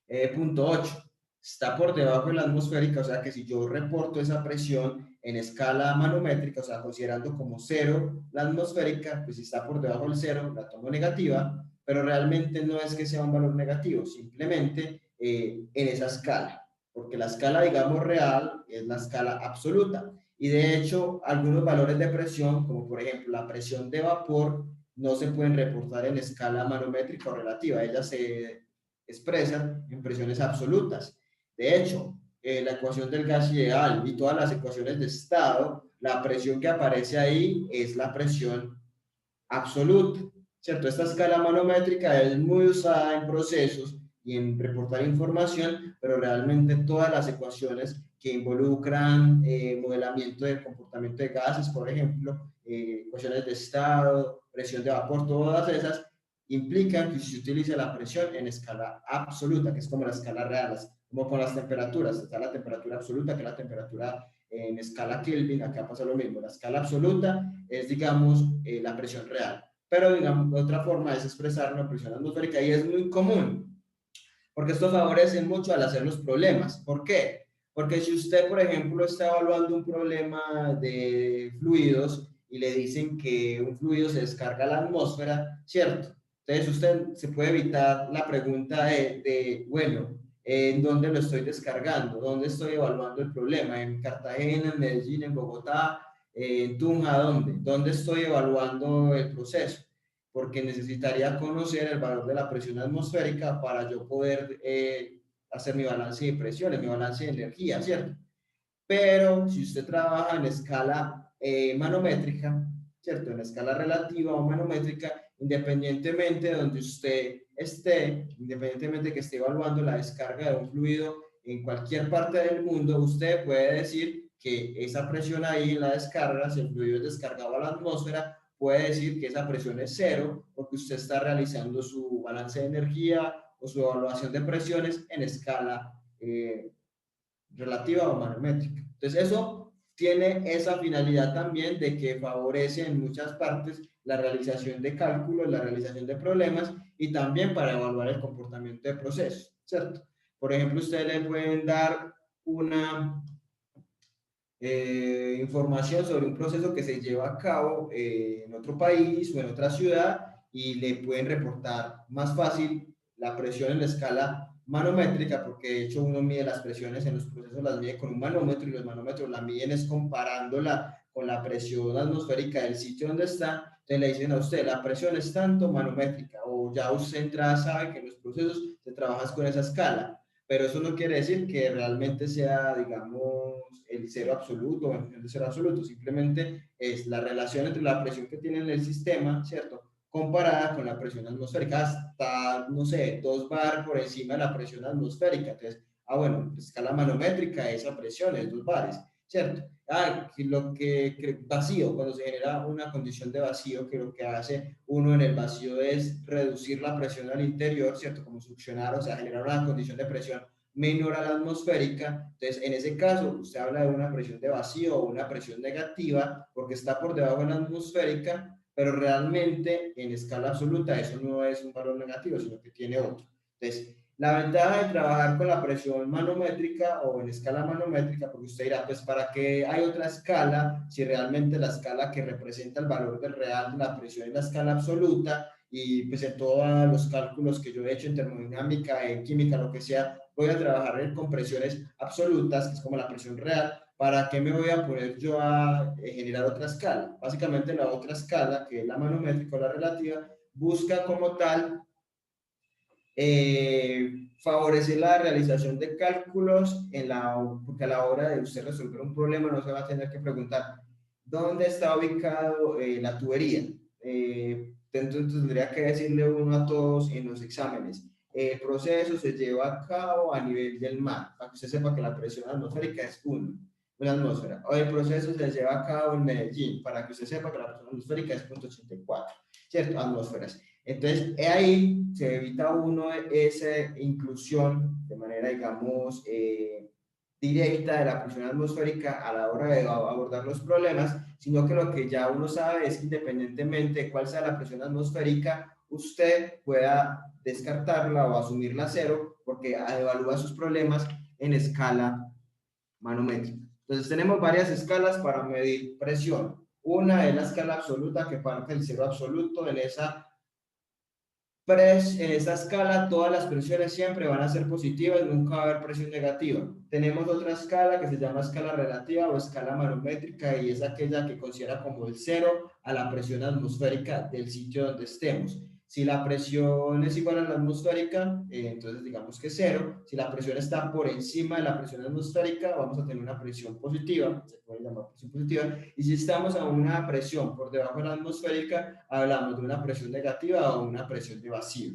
0.8. Está por debajo de la atmosférica, o sea que si yo reporto esa presión en escala manométrica, o sea, considerando como cero la atmosférica, pues si está por debajo del cero, la tomo negativa, pero realmente no es que sea un valor negativo, simplemente en esa escala, porque la escala, digamos, real es la escala absoluta. Y de hecho, algunos valores de presión, como por ejemplo la presión de vapor, no se pueden reportar en escala manométrica o relativa. Ellas se expresan en presiones absolutas. De hecho, la ecuación del gas ideal y todas las ecuaciones de estado, la presión que aparece ahí es la presión absoluta, ¿cierto? Esta escala manométrica es muy usada en procesos y en reportar información, pero realmente todas las ecuaciones que involucran modelamiento del comportamiento de gases, por ejemplo, ecuaciones de estado, presión de vapor, todas esas implican que se utilice la presión en escala absoluta, que es como la escala real, como con las temperaturas, está la temperatura absoluta, que es la temperatura en escala Kelvin, acá pasa lo mismo, la escala absoluta es, digamos, la presión real, pero, digamos, otra forma es expresar una presión atmosférica y es muy común, porque esto favorece mucho al hacer los problemas. ¿Por qué? Porque si usted, por ejemplo, está evaluando un problema de fluidos y le dicen que un fluido se descarga a la atmósfera, ¿cierto? Entonces usted se puede evitar la pregunta bueno, ¿en dónde lo estoy descargando? ¿Dónde estoy evaluando el problema? ¿En Cartagena, en Medellín, en Bogotá, en Tunja? ¿Dónde? ¿Dónde estoy evaluando el proceso? Porque necesitaría conocer el valor de la presión atmosférica para yo poder hacer mi balance de presiones, mi balance de energía, ¿cierto? Pero si usted trabaja en escala manométrica, ¿cierto? En escala relativa o manométrica, independientemente de donde usted esté, independientemente de que esté evaluando la descarga de un fluido en cualquier parte del mundo, usted puede decir que esa presión ahí en la descarga, si el fluido es descargado a la atmósfera, puede decir que esa presión es cero porque usted está realizando su balance de energía o su evaluación de presiones en escala relativa o manométrica. Entonces eso tiene esa finalidad también de que favorece en muchas partes la realización de cálculos, la realización de problemas y también para evaluar el comportamiento de procesos, ¿cierto? Por ejemplo, ustedes le pueden dar una información sobre un proceso que se lleva a cabo en otro país o en otra ciudad y le pueden reportar más fácil la presión en la escala manométrica, porque de hecho uno mide las presiones en los procesos, las mide con un manómetro y los manómetros la miden es comparándola con la presión atmosférica del sitio donde está. Entonces le dicen a usted, la presión es tanto manométrica, o ya usted entra, sabe que en los procesos se trabaja con esa escala, pero eso no quiere decir que realmente sea, digamos, el cero absoluto o en función de cero absoluto, simplemente es la relación entre la presión que tiene en el sistema, ¿cierto? Comparada con la presión atmosférica hasta, no sé, 2 bar por encima de la presión atmosférica. Entonces, bueno, escala manométrica, esa presión es 2 bares, ¿cierto? Lo que vacío, cuando se genera una condición de vacío, que lo que hace uno en el vacío es reducir la presión al interior, ¿cierto? Como succionar, o sea, generar una condición de presión menor a la atmosférica. Entonces, en ese caso, usted habla de una presión de vacío o una presión negativa porque está por debajo de la atmosférica, pero realmente en escala absoluta eso no es un valor negativo, sino que tiene otro. Entonces, la ventaja de trabajar con la presión manométrica o en escala manométrica, porque usted dirá, pues, ¿para qué hay otra escala si realmente la escala que representa el valor del real de la presión es la escala absoluta? Y pues en todos los cálculos que yo he hecho en termodinámica, en química, lo que sea, voy a trabajar con presiones absolutas, que es como la presión real. ¿Para qué me voy a poner yo a generar otra escala? Básicamente la otra escala, que es la manométrica o la relativa, busca como tal favorecer la realización de cálculos porque a la hora de usted resolver un problema no se va a tener que preguntar dónde está ubicado la tubería. Entonces tendría que decirle uno a todos en los exámenes, el proceso se lleva a cabo a nivel del mar, para que usted sepa que la presión atmosférica es 1, una atmósfera. O el proceso se lleva a cabo en Medellín, para que usted sepa que la presión atmosférica es 0.84, ¿cierto? Atmósferas. Entonces, ahí se evita uno esa inclusión de manera, digamos, directa de la presión atmosférica a la hora de abordar los problemas, sino que lo que ya uno sabe es que independientemente de cuál sea la presión atmosférica, usted pueda descartarla o asumirla a cero porque evalúa sus problemas en escala manométrica. Entonces tenemos varias escalas para medir presión. Una es la escala absoluta que parte del cero absoluto. En esa escala todas las presiones siempre van a ser positivas, nunca va a haber presión negativa. Tenemos otra escala que se llama escala relativa o escala manométrica y es aquella que considera como el cero a la presión atmosférica del sitio donde estemos. Si la presión es igual a la atmosférica, entonces digamos que cero. Si la presión está por encima de la presión atmosférica, vamos a tener una presión positiva, se puede llamar presión positiva. Y si estamos a una presión por debajo de la atmosférica, hablamos de una presión negativa o una presión de vacío.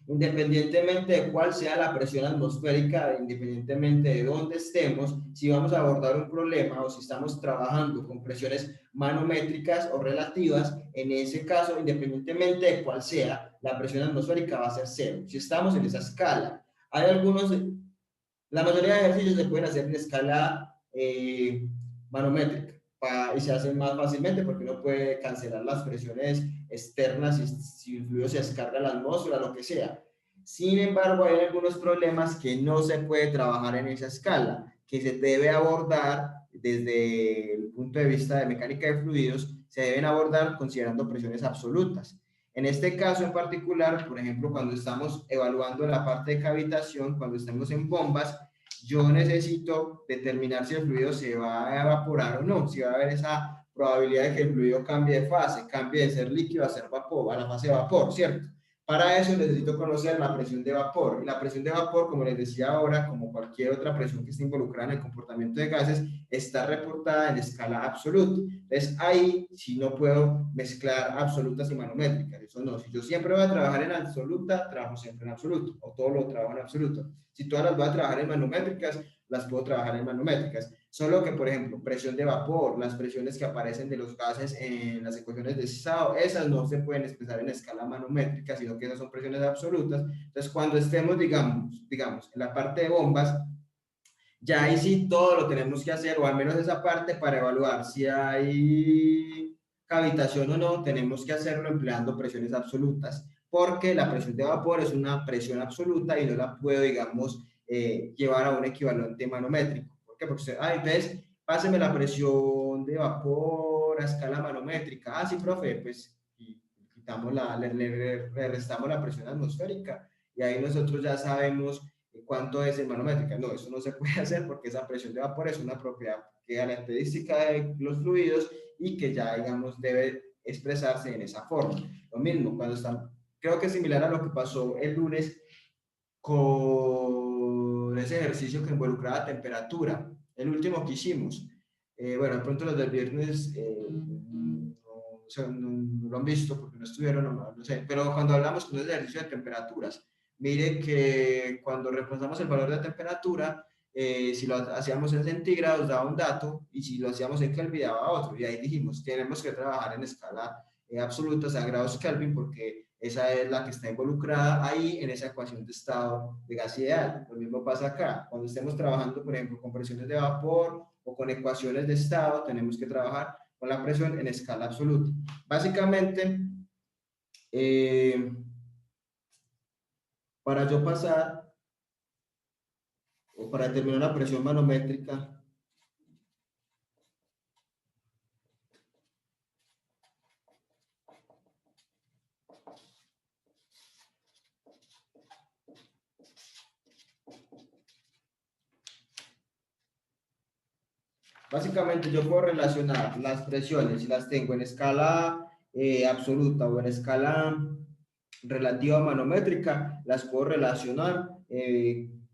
Independientemente de cuál sea la presión atmosférica, independientemente de dónde estemos, si vamos a abordar un problema o si estamos trabajando con presiones manométricas o relativas, en ese caso, independientemente de cuál sea, la presión atmosférica va a ser cero. Si estamos en esa escala, hay algunos, la mayoría de ejercicios se pueden hacer en escala manométrica y se hacen más fácilmente porque uno puede cancelar las presiones externas si el fluido se descarga a la atmósfera, lo que sea. Sin embargo, hay algunos problemas que no se puede trabajar en esa escala, que se debe abordar desde el punto de vista de mecánica de fluidos, se deben abordar considerando presiones absolutas. En este caso en particular, por ejemplo, cuando estamos evaluando la parte de cavitación, cuando estamos en bombas, yo necesito determinar si el fluido se va a evaporar o no, si va a haber esa probabilidad de que el fluido cambie de fase, cambie de ser líquido a ser vapor, a la fase de vapor, ¿cierto? Para eso necesito conocer la presión de vapor. Y la presión de vapor, como les decía ahora, como cualquier otra presión que esté involucrada en el comportamiento de gases, está reportada en escala absoluta. Entonces, ahí sí no puedo mezclar absolutas y manométricas. Eso no. Si yo siempre voy a trabajar en absoluta, trabajo siempre en absoluto. O todo lo trabajo en absoluto. Si todas las voy a trabajar en manométricas, las puedo trabajar en manométricas. Solo que, por ejemplo, presión de vapor, las presiones que aparecen de los gases en las ecuaciones de estado, esas no se pueden expresar en escala manométrica, sino que esas son presiones absolutas. Entonces, cuando estemos, digamos, en la parte de bombas, ya ahí sí todo lo tenemos que hacer, o al menos esa parte para evaluar si hay cavitación o no, tenemos que hacerlo empleando presiones absolutas, porque la presión de vapor es una presión absoluta y no la puedo, digamos, llevar a un equivalente manométrico. ¿Por qué? Porque entonces, páseme la presión de vapor a escala manométrica. Ah, sí, profe, pues quitamos le restamos la presión atmosférica y ahí nosotros ya sabemos cuánto es en manométrica. No, eso no se puede hacer porque esa presión de vapor es una propiedad característica de los fluidos y que ya, digamos, debe expresarse en esa forma. Lo mismo, cuando están, creo que es similar a lo que pasó el lunes con ese ejercicio que involucraba temperatura, el último que hicimos. Bueno, de pronto los del viernes no lo han visto porque no estuvieron, no sé, pero cuando hablamos con ese ejercicio de temperaturas, mire que cuando reemplazamos el valor de temperatura, si lo hacíamos en centígrados daba un dato y si lo hacíamos en Kelvin daba otro. Y ahí dijimos, tenemos que trabajar en escala absoluta, o sea, grados Kelvin, porque esa es la que está involucrada ahí en esa ecuación de estado de gas ideal. Lo mismo pasa acá. Cuando estemos trabajando, por ejemplo, con presiones de vapor o con ecuaciones de estado, tenemos que trabajar con la presión en escala absoluta. Básicamente, para yo pasar o para determinar la presión manométrica, básicamente yo puedo relacionar las presiones, si las tengo en escala absoluta o en escala relativa manométrica, las puedo relacionar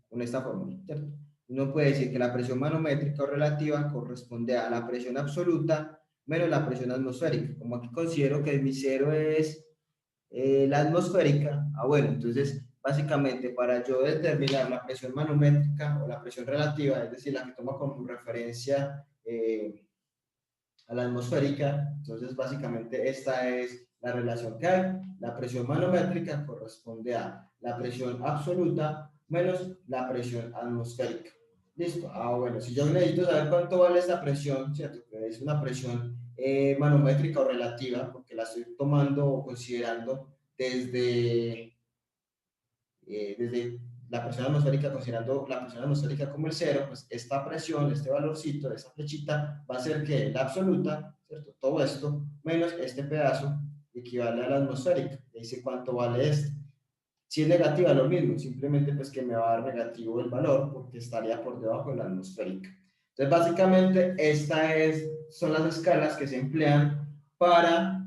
con esta fórmula, ¿cierto? Uno puede decir que la presión manométrica o relativa corresponde a la presión absoluta menos la presión atmosférica. Como aquí considero que mi cero es la atmosférica, bueno, entonces básicamente para yo determinar la presión manométrica o la presión relativa, es decir, la que toma como referencia a la atmosférica. Entonces, básicamente esta es la relación que hay. La presión manométrica corresponde a la presión absoluta menos la presión atmosférica. Listo. Bueno, si yo necesito saber cuánto vale esta presión, ¿cierto? Que es una presión manométrica o relativa, porque la estoy tomando o considerando desde la presión atmosférica, considerando la presión atmosférica como el cero, pues esta presión, este valorcito, esta flechita, va a ser que la absoluta, ¿cierto? Todo esto, menos este pedazo, equivale a la atmosférica. Dice cuánto vale esto. Si es negativa, lo mismo, simplemente pues que me va a dar negativo el valor, porque estaría por debajo de la atmosférica. Entonces, básicamente, son las escalas que se emplean para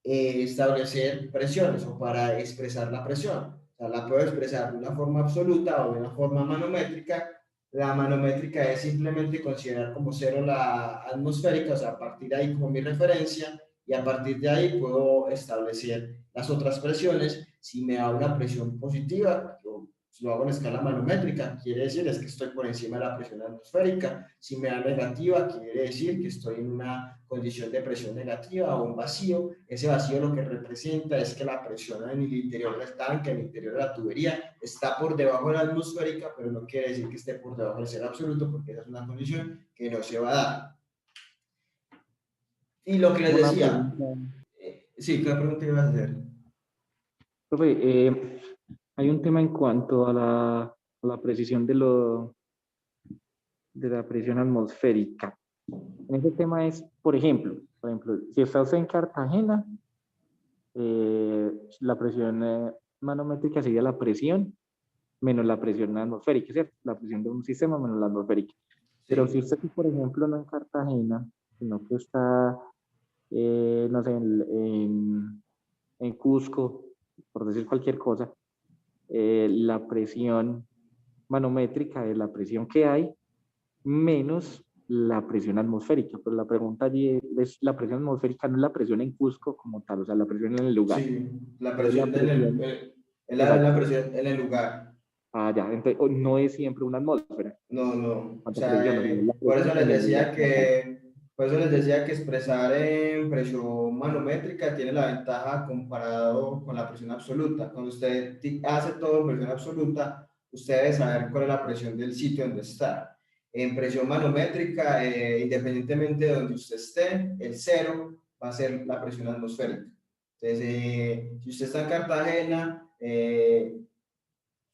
establecer presiones o para expresar la presión. O sea, la puedo expresar de una forma absoluta o de una forma manométrica. La manométrica es simplemente considerar como cero la atmosférica, o sea, a partir de ahí como mi referencia, y a partir de ahí puedo establecer las otras presiones. Si me da una presión positiva, yo lo hago en escala manométrica, quiere decir es que estoy por encima de la presión atmosférica. Si me da negativa, quiere decir que estoy en una condición de presión negativa o un vacío. Ese vacío lo que representa es que la presión en el interior del tanque, en el interior de la tubería, está por debajo de la atmosférica, pero no quiere decir que esté por debajo del cero absoluto, porque esa es una condición que no se va a dar. Y lo que les Una decía, pregunta. sí, ¿qué pregunta ibas a hacer? Profe, hay un tema en cuanto a la precisión de la presión atmosférica. En ese tema es, por ejemplo, si está usted en Cartagena, la presión manométrica sería la presión menos la presión atmosférica, ¿cierto? La presión de un sistema menos la atmosférica. Pero si Sí. usted, por ejemplo, no en Cartagena, sino que está, no sé, en Cusco, por decir cualquier cosa, la presión manométrica es la presión que hay menos la presión atmosférica. Pero la pregunta allí es la presión atmosférica, no es la presión en Cusco como tal, o sea, la presión en el lugar. Sí, la Es la presión presión, la exacto. presión en el lugar. Ah, ya, entonces no es siempre una atmósfera. No, no. O ¿Cuánta sea, presión? O sea, es la por eso presión les en el lugar decía como tal. que expresar en presión manométrica tiene la ventaja comparado con la presión absoluta. Cuando usted hace todo en presión absoluta, usted debe saber cuál es la presión del sitio donde está. En presión manométrica, independientemente de donde usted esté, el cero va a ser la presión atmosférica. Entonces, si usted está en Cartagena,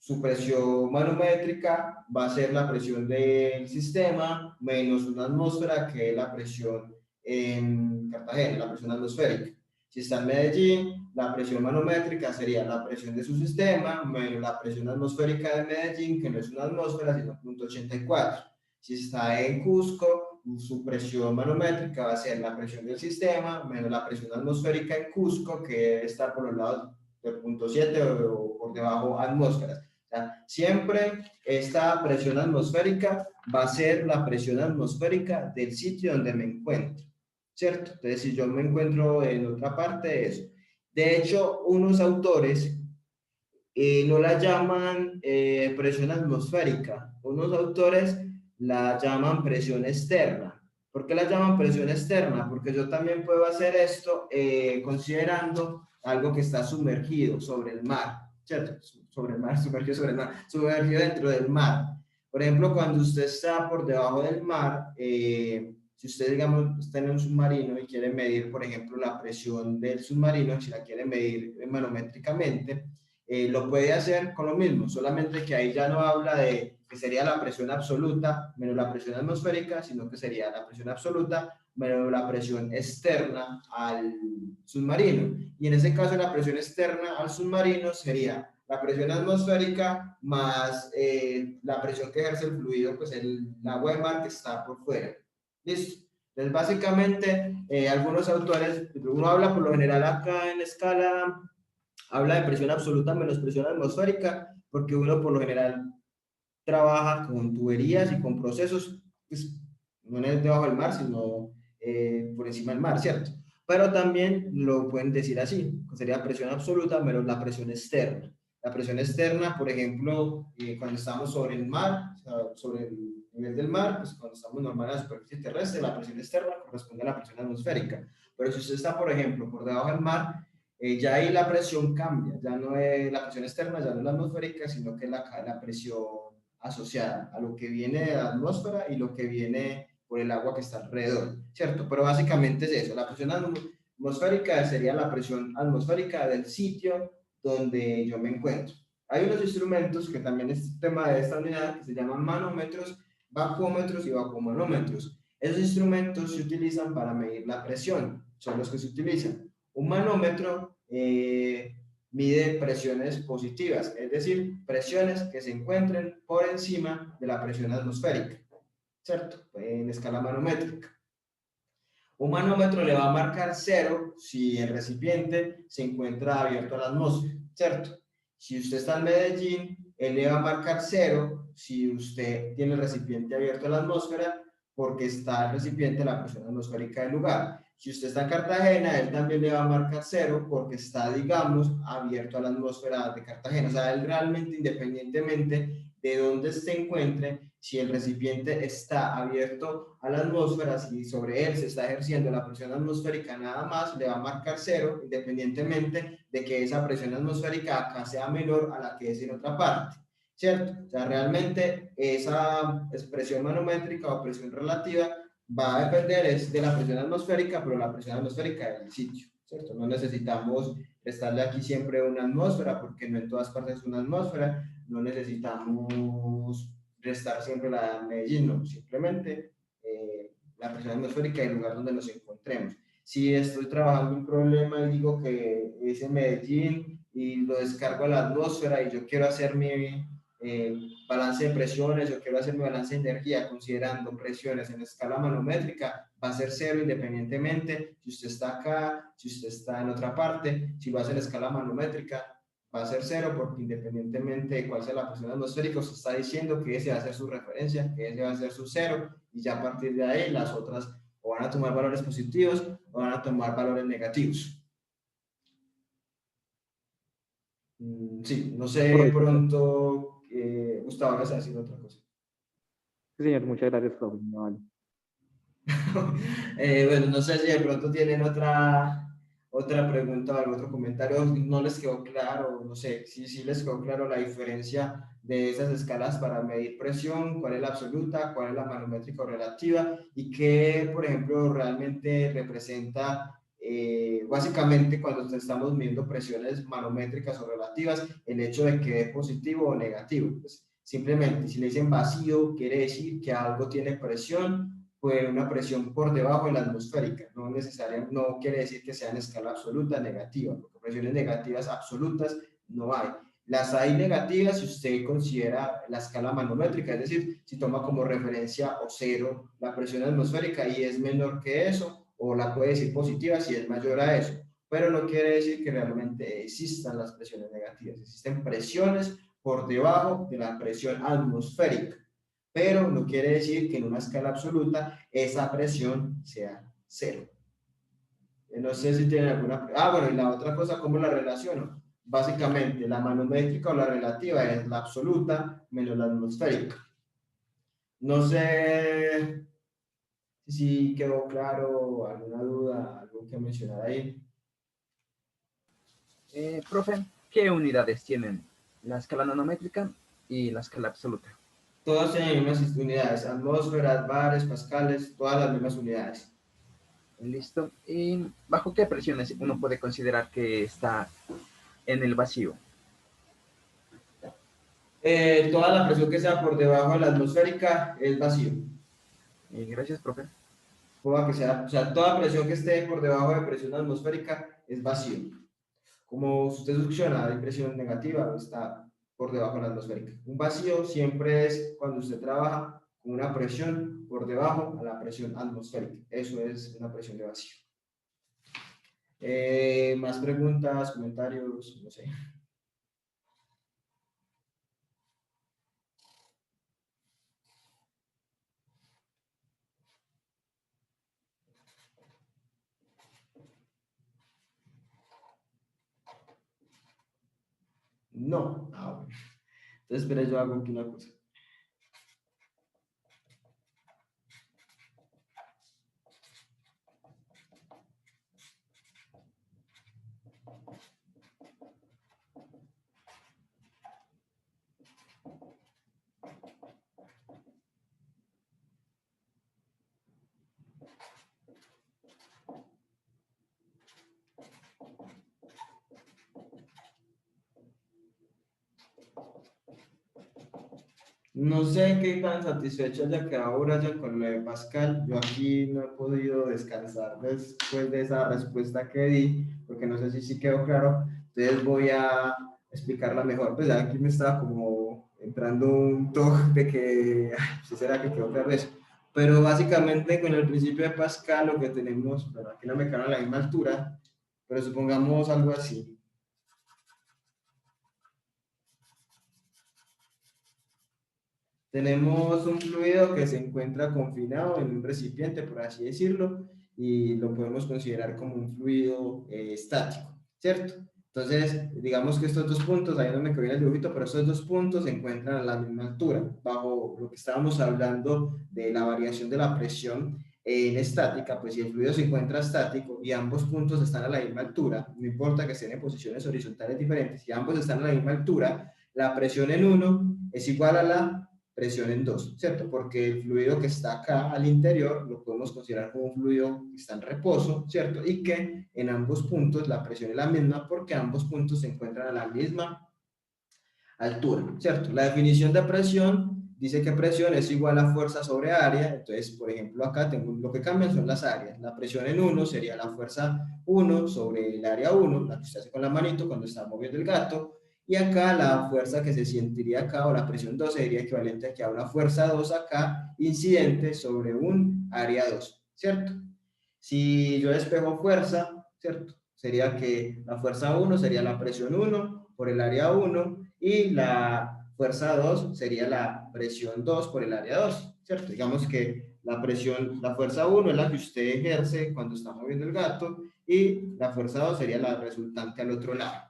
su presión manométrica va a ser la presión del sistema menos una atmósfera, que es la presión en Cartagena, la presión atmosférica. Si está en Medellín, la presión manométrica sería la presión de su sistema menos la presión atmosférica de Medellín, que no es una atmósfera, sino 0.84. Si está en Cusco, su presión manométrica va a ser la presión del sistema menos la presión atmosférica en Cusco, que está por los lados del 0.7 o por debajo atmósferas. O sea, siempre esta presión atmosférica va a ser la presión atmosférica del sitio donde me encuentro, ¿cierto? Entonces, si yo me encuentro en otra parte, eso. De hecho, unos autores no la llaman presión atmosférica, unos autores la llaman presión externa. ¿Por qué la llaman presión externa? Porque yo también puedo hacer esto considerando algo que está sumergido sobre el mar, ¿cierto? Sobre el mar, sumergido sobre el mar, sumergido dentro del mar. Por ejemplo, cuando usted está por debajo del mar, si usted, digamos, está en un submarino y quiere medir, por ejemplo, la presión del submarino, si la quiere medir manométricamente, lo puede hacer con lo mismo, solamente que ahí ya no habla de que sería la presión absoluta menos la presión atmosférica, sino que sería la presión absoluta menos la presión externa al submarino. Y en ese caso, la presión externa al submarino sería la presión atmosférica más la presión que ejerce el fluido, pues el agua de mar que está por fuera. ¿Listo? Entonces, básicamente, algunos autores, uno habla por lo general acá en escala, habla de presión absoluta menos presión atmosférica, porque uno por lo general trabaja con tuberías y con procesos, pues, no es debajo del mar, sino por encima del mar, ¿cierto? Pero también lo pueden decir así, que sería presión absoluta menos la presión externa. La presión externa, por ejemplo, cuando estamos sobre el mar, o sea, sobre el nivel del mar, pues cuando estamos normal en la superficie terrestre, la presión externa corresponde a la presión atmosférica. Pero si usted está, por ejemplo, por debajo del mar, ya ahí la presión cambia, ya no es la presión externa, ya no es la atmosférica, sino que es la presión asociada a lo que viene de la atmósfera y lo que viene por el agua que está alrededor, ¿cierto? Pero básicamente es eso, la presión atmosférica sería la presión atmosférica del sitio donde yo me encuentro. Hay unos instrumentos que también es tema de esta unidad que se llaman manómetros, vacuómetros y vacuomanómetros. Esos instrumentos se utilizan para medir la presión, son los que se utilizan. Un manómetro mide presiones positivas, es decir, presiones que se encuentren por encima de la presión atmosférica, ¿cierto? En escala manométrica. Un manómetro le va a marcar 0 si el recipiente se encuentra abierto a la atmósfera, ¿cierto? Si usted está en Medellín, él le va a marcar 0 si usted tiene el recipiente abierto a la atmósfera porque está el recipiente a la presión atmosférica del lugar. Si usted está en Cartagena, él también le va a marcar 0 porque está, digamos, abierto a la atmósfera de Cartagena. O sea, él realmente, independientemente de dónde se encuentre, si el recipiente está abierto a la atmósfera, si sobre él se está ejerciendo la presión atmosférica nada más, le va a marcar 0, independientemente de que esa presión atmosférica acá sea menor a la que es en otra parte, ¿cierto? O sea, realmente esa expresión manométrica o presión relativa va a depender es de la presión atmosférica, pero la presión atmosférica del sitio, ¿cierto? No necesitamos restarle aquí siempre una atmósfera, porque no en todas partes es una atmósfera, no necesitamos restar siempre la Medellín, no, simplemente la presión atmosférica y el lugar donde nos encontremos. Si estoy trabajando un problema y digo que es en Medellín y lo descargo a la atmósfera y yo quiero hacer mi balance de presiones, yo quiero hacer mi balance de energía considerando presiones en escala manométrica, va a ser 0 independientemente si usted está acá, si usted está en otra parte, si lo hace en escala manométrica, va a ser 0 porque independientemente de cuál sea la presión atmosférica, usted está diciendo que ese va a ser su referencia, que ese va a ser su 0 y ya a partir de ahí las otras o van a tomar valores positivos o van a tomar valores negativos. Sí, no sé Correcto. pronto, Gustavo, vas a decir otra cosa. Sí, señor, muchas gracias, profe. No, vale. Bueno, no sé si de pronto tienen otra pregunta o algún otro comentario, no les quedó claro, no sé, si les quedó claro la diferencia de esas escalas para medir presión, cuál es la absoluta, cuál es la manométrica o relativa y qué, por ejemplo, realmente representa, básicamente cuando estamos midiendo presiones manométricas o relativas, el hecho de que es positivo o negativo. Pues, simplemente, si le dicen vacío, quiere decir que algo tiene presión, pues una presión por debajo de la atmosférica, no necesariamente, no quiere decir que sea en escala absoluta negativa, porque presiones negativas absolutas no hay. Las hay negativas si usted considera la escala manométrica, es decir, si toma como referencia o 0 la presión atmosférica y es menor que eso, o la puede decir positiva si es mayor a eso, pero no quiere decir que realmente existan las presiones negativas, existen presiones por debajo de la presión atmosférica, pero no quiere decir que en una escala absoluta esa presión sea 0. No sé si tienen alguna... Ah, bueno, y la otra cosa, ¿cómo la relaciono? Básicamente, la manométrica o la relativa es la absoluta menos la atmosférica. No sé si quedó claro, alguna duda, algo que mencionar ahí. Profe, ¿qué unidades tienen? La escala nanométrica y la escala absoluta. Todas tienen las mismas unidades, atmósferas, bares, pascales, todas las mismas unidades. Listo. ¿Y bajo qué presiones uno puede considerar que está en el vacío? Toda la presión que sea por debajo de la atmosférica es vacío. Gracias, profe. Toda que sea, o sea, toda presión que esté por debajo de presión atmosférica es vacío. Como usted succiona, hay presión negativa, está por debajo de la atmosférica. Un vacío siempre es cuando usted trabaja con una presión por debajo a la presión atmosférica. Eso es una presión de vacío. Más preguntas, comentarios, no sé. No. Ah, bueno. Entonces, espera, yo hago aquí una cosa. No sé qué tan satisfecho haya quedado Brian con lo de Pascal. Yo aquí no he podido descansar después de esa respuesta que di, porque no sé si sí quedó claro. Entonces voy a explicarla mejor. Pues aquí me estaba como entrando un toque de que, si será que quedó claro eso. Pero básicamente con el principio de Pascal lo que tenemos, pero aquí no me quedan a la misma altura, pero supongamos algo así. Tenemos un fluido que se encuentra confinado en un recipiente, por así decirlo, y lo podemos considerar como un fluido estático, ¿cierto? Entonces, digamos que estos dos puntos, ahí no me quedó bien el dibujito, pero estos dos puntos se encuentran a la misma altura, bajo lo que estábamos hablando de la variación de la presión en estática. Pues si el fluido se encuentra estático y ambos puntos están a la misma altura, no importa que estén en posiciones horizontales diferentes, si ambos están a la misma altura, la presión en uno es igual a la presión en 2, ¿cierto? Porque el fluido que está acá al interior lo podemos considerar como un fluido que está en reposo, ¿cierto? Y que en ambos puntos la presión es la misma porque ambos puntos se encuentran a la misma altura, ¿cierto? La definición de presión dice que presión es igual a fuerza sobre área. Entonces, por ejemplo, acá tengo, lo que cambian son las áreas. La presión en 1 sería la fuerza 1 sobre el área 1, la que usted hace con la manito cuando está moviendo el gato. Y acá la fuerza que se sentiría acá, o la presión 2, sería equivalente aquí a una fuerza 2 acá, incidente sobre un área 2, ¿cierto? Si yo despejo fuerza, ¿cierto? Sería que la fuerza 1 sería la presión 1 por el área 1 y la fuerza 2 sería la presión 2 por el área 2, ¿cierto? Digamos que la presión, la fuerza 1 es la que usted ejerce cuando está moviendo el gato y la fuerza 2 sería la resultante al otro lado,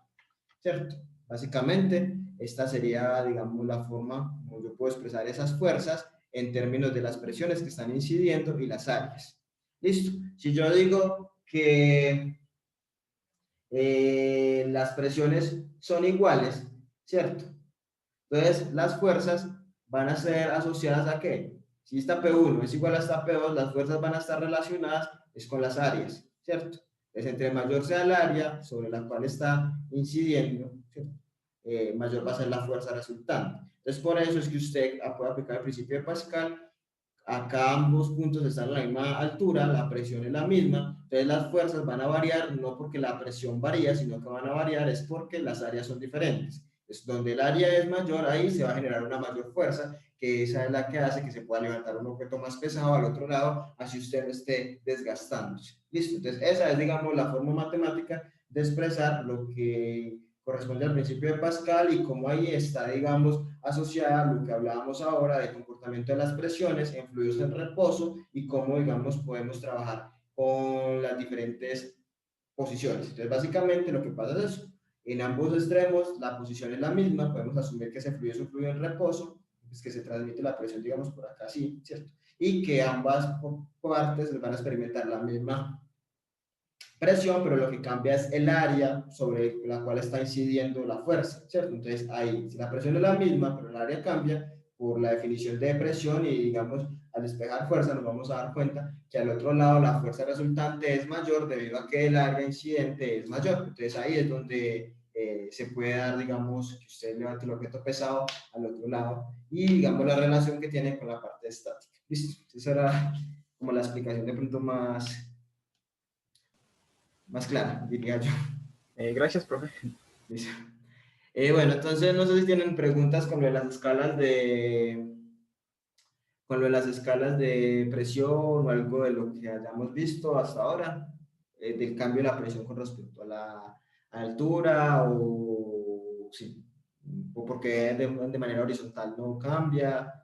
¿cierto? Básicamente, esta sería, digamos, la forma como yo puedo expresar esas fuerzas en términos de las presiones que están incidiendo y las áreas. ¿Listo? Si yo digo que las presiones son iguales, ¿cierto? Entonces, las fuerzas van a ser asociadas a ¿qué? Si esta P1 es igual a esta P2, las fuerzas van a estar relacionadas es con las áreas, ¿cierto? Entonces, entre mayor sea el área sobre la cual está incidiendo, ¿cierto? Mayor va a ser la fuerza resultante. Entonces, por eso es que usted puede aplicar el principio de Pascal. Acá ambos puntos están a la misma altura, la presión es la misma, entonces las fuerzas van a variar no porque la presión varía, sino que van a variar es porque las áreas son diferentes. Es donde el área es mayor, ahí se va a generar una mayor fuerza, que esa es la que hace que se pueda levantar un objeto más pesado al otro lado, así usted no esté desgastándose. Listo, entonces esa es, digamos, la forma matemática de expresar lo que corresponde al principio de Pascal y cómo ahí está, digamos, asociada a lo que hablábamos ahora de comportamiento de las presiones en fluidos en reposo y cómo, digamos, podemos trabajar con las diferentes posiciones. Entonces, básicamente lo que pasa es eso. En ambos extremos la posición es la misma, podemos asumir que ese fluido es un fluido en reposo, pues que se transmite la presión, digamos, por acá, sí, ¿cierto? Y que ambas partes van a experimentar la misma presión, pero lo que cambia es el área sobre la cual está incidiendo la fuerza, ¿cierto? Entonces, ahí, si la presión es la misma, pero el área cambia por la definición de presión y, digamos, al despejar fuerza, nos vamos a dar cuenta que al otro lado la fuerza resultante es mayor debido a que el área incidente es mayor. Entonces, ahí es donde se puede dar, digamos, que usted levante el objeto pesado al otro lado y, digamos, la relación que tiene con la parte estática. ¿Listo? Esa era como la explicación de pronto más clara, diría yo. Gracias, profe. Bueno, entonces no sé si tienen preguntas con lo de las escalas presión o algo de lo que hayamos visto hasta ahora, del cambio de la presión con respecto a la altura o sí, o porque de manera horizontal no cambia.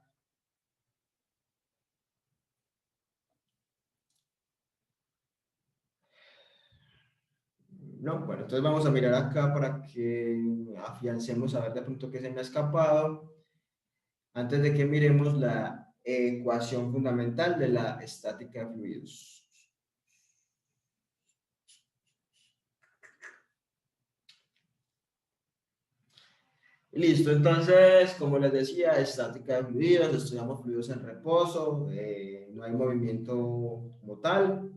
No, bueno, entonces vamos a mirar acá para que afiancemos a ver de pronto qué se me ha escapado. Antes de que miremos la ecuación fundamental de la estática de fluidos. Listo, entonces, como les decía, estática de fluidos, estudiamos fluidos en reposo, no hay movimiento como tal.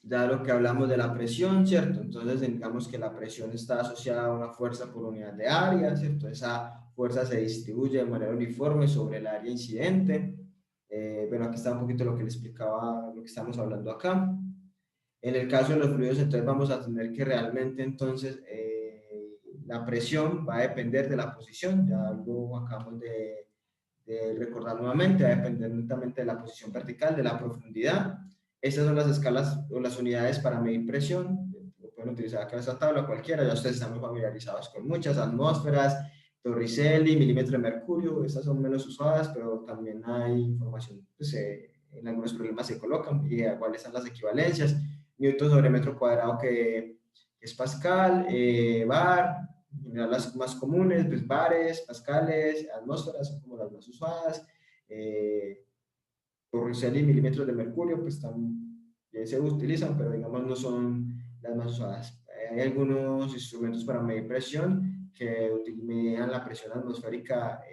Ya lo que hablamos de la presión, ¿cierto? Entonces, digamos que la presión está asociada a una fuerza por unidad de área, ¿cierto? Esa fuerza se distribuye de manera uniforme sobre el área incidente. Bueno, aquí está un poquito lo que le explicaba, lo que estamos hablando acá. En el caso de los fluidos, entonces vamos a tener que realmente, entonces, la presión va a depender de la posición, ya lo acabamos de recordar nuevamente, va a depender netamente de la posición vertical, de la profundidad. Estas son las escalas o las unidades para medir presión. Lo pueden utilizar acá en esta tabla cualquiera, ya ustedes están muy familiarizados con muchas: atmósferas, Torricelli, milímetro de mercurio. Estas son menos usadas, pero también hay información, pues, en algunos problemas se colocan y cuáles son las equivalencias. Newton sobre metro cuadrado, que es Pascal, bar, las más comunes, pues bares, pascales, atmósferas son como las más usadas. Torricelli y milímetros de mercurio, pues también se utilizan, pero digamos no son las más usadas. Hay algunos instrumentos para medir presión que medían la presión atmosférica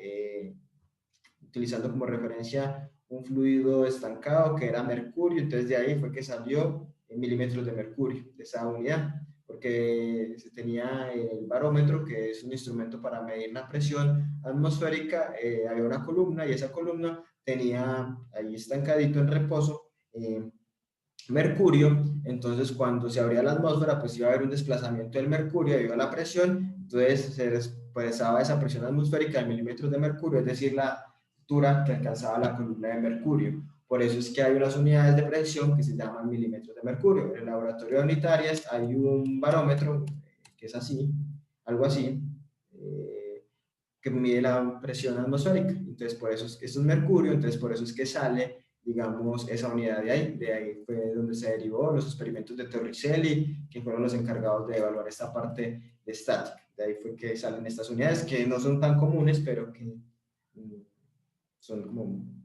utilizando como referencia un fluido estancado que era mercurio, entonces de ahí fue que salió en milímetros de mercurio, de esa unidad, porque se tenía el barómetro, que es un instrumento para medir la presión atmosférica, había una columna y esa columna tenía ahí estancadito en reposo mercurio. Entonces cuando se abría la atmósfera pues iba a haber un desplazamiento del mercurio debido a la presión, entonces se expresaba esa presión atmosférica en milímetros de mercurio, es decir, la altura que alcanzaba la columna de mercurio. Por eso es que hay unas unidades de presión que se llaman milímetros de mercurio. En el laboratorio de unitarias hay un barómetro que es así, algo así, que mide la presión atmosférica. Entonces por eso es que esto es mercurio, entonces por eso es que sale, digamos, esa unidad de ahí fue donde se derivó los experimentos de Torricelli, que fueron los encargados de evaluar esta parte de estática. De ahí fue que salen estas unidades, que no son tan comunes, pero que son como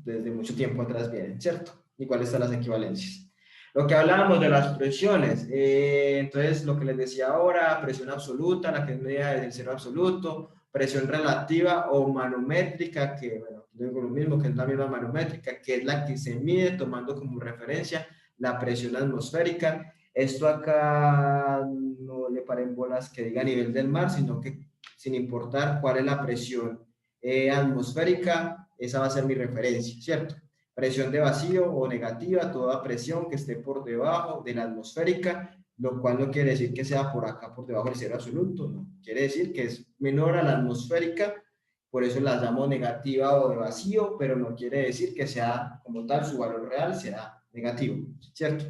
desde mucho tiempo atrás vienen, ¿cierto? ¿Y cuáles son las equivalencias? Lo que hablábamos de las presiones, entonces lo que les decía ahora, presión absoluta, la que es medida desde el cero absoluto, presión relativa o manométrica, que bueno, digo lo mismo, que es la misma manométrica, que es la que se mide tomando como referencia la presión atmosférica. Esto acá no le paren bolas que diga a nivel del mar, sino que sin importar cuál es la presión atmosférica, esa va a ser mi referencia, ¿cierto? Presión de vacío o negativa, toda presión que esté por debajo de la atmosférica, lo cual no quiere decir que sea por acá, por debajo del cero absoluto, no. Quiere decir que es menor a la atmosférica, por eso la llamo negativa o de vacío, pero no quiere decir que sea como tal, su valor real sea negativo, ¿cierto?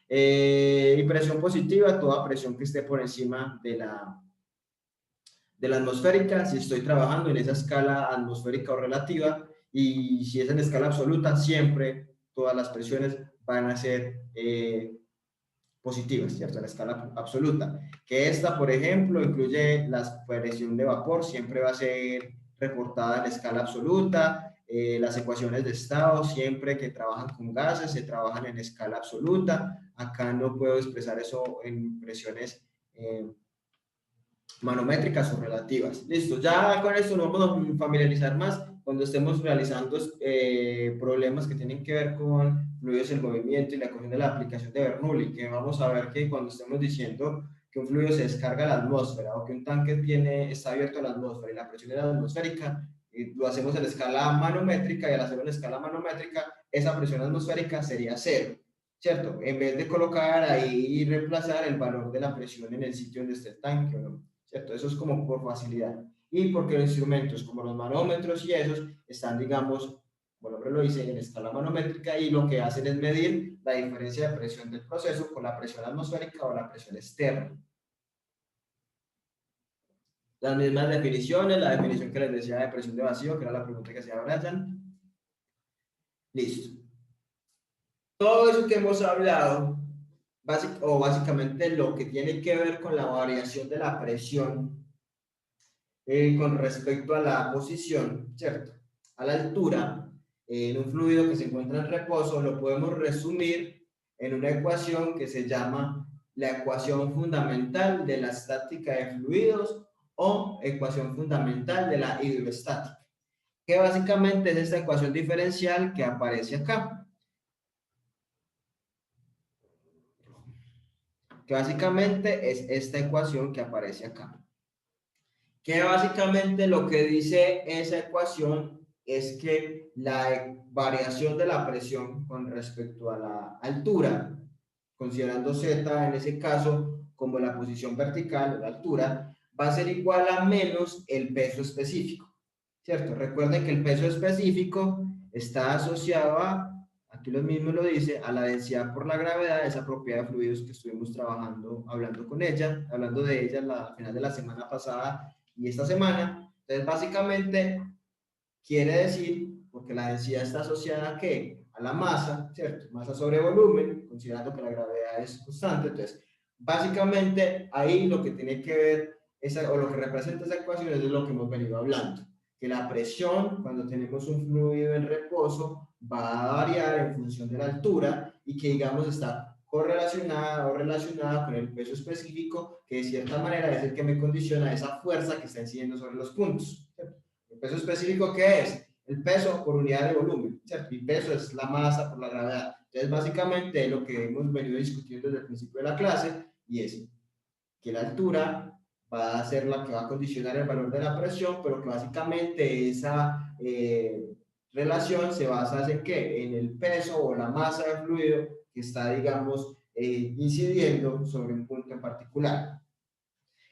Y presión positiva, toda presión que esté por encima de la atmosférica, si estoy trabajando en esa escala atmosférica o relativa, y si es en escala absoluta, siempre todas las presiones van a ser positivas, ¿cierto? En escala absoluta. Que esta, por ejemplo, incluye la presión de vapor, siempre va a ser reportada en escala absoluta. Las ecuaciones de estado, siempre que trabajan con gases, se trabajan en escala absoluta. Acá no puedo expresar eso en presiones manométricas o relativas. Listo, ya con esto nos vamos a familiarizar más cuando estemos realizando problemas que tienen que ver con fluidos en movimiento y la ecuación de la aplicación de Bernoulli, que vamos a ver que cuando estemos diciendo que un fluido se descarga a la atmósfera o que un tanque está abierto a la atmósfera y la presión era atmosférica, lo hacemos en escala manométrica, y al hacerlo en escala manométrica, esa presión atmosférica sería cero, ¿cierto? En vez de colocar ahí y reemplazar el valor de la presión en el sitio donde esté el tanque, ¿no? ¿Cierto? Eso es como por facilidad. Y porque los instrumentos como los manómetros y esos están, digamos, como el nombre lo dice, en escala manométrica, y lo que hacen es medir la diferencia de presión del proceso con la presión atmosférica o la presión externa. Las mismas definiciones, la definición que les decía de presión de vacío, que era la pregunta que hacía Brian. Listo. Todo eso que hemos hablado básicamente lo que tiene que ver con la variación de la presión con respecto a la posición, ¿cierto? A la altura, en un fluido que se encuentra en reposo, lo podemos resumir en una ecuación que se llama la ecuación fundamental de la estática de fluidos o ecuación fundamental de la hidroestática, que básicamente es esta ecuación diferencial que aparece acá. Que básicamente es esta ecuación que aparece acá. Que básicamente lo que dice esa ecuación es que la variación de la presión con respecto a la altura, considerando Z en ese caso como la posición vertical o la altura, va a ser igual a menos el peso específico, ¿cierto? Recuerden que el peso específico está asociado a, aquí lo mismo lo dice, a la densidad por la gravedad, esa propiedad de fluidos que estuvimos trabajando, hablando de ella al final de la semana pasada y esta semana. Entonces, básicamente, quiere decir, porque la densidad está asociada ¿a qué? A la masa, ¿cierto? Masa sobre volumen, considerando que la gravedad es constante. Entonces, básicamente, ahí lo que tiene que ver, o lo que representa esa ecuación es de lo que hemos venido hablando. Que la presión, cuando tenemos un fluido en reposo, va a variar en función de la altura y que, digamos, está correlacionada o relacionada con el peso específico, que de cierta manera es el que me condiciona esa fuerza que está incidiendo sobre los puntos, ¿cierto? ¿El peso específico qué es? El peso por unidad de volumen, ¿cierto? Y peso es la masa por la gravedad. Entonces, básicamente, lo que hemos venido discutiendo desde el principio de la clase, y es que la altura va a ser la que va a condicionar el valor de la presión, pero que básicamente esa relación se basa en ¿qué? En el peso o la masa del fluido que está, digamos, incidiendo sobre un punto en particular.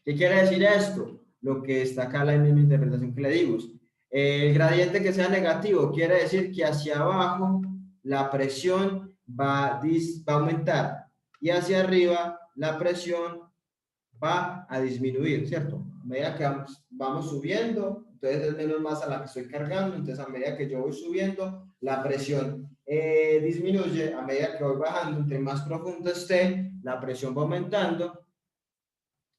¿Qué quiere decir esto? Lo que está acá la misma interpretación que le dimos. El gradiente que sea negativo quiere decir que hacia abajo la presión va a aumentar y hacia arriba la presión va a disminuir, ¿cierto? A medida que vamos subiendo, entonces es menos masa la que estoy cargando, entonces a medida que yo voy subiendo, la presión disminuye, a medida que voy bajando, entre más profundo esté, la presión va aumentando,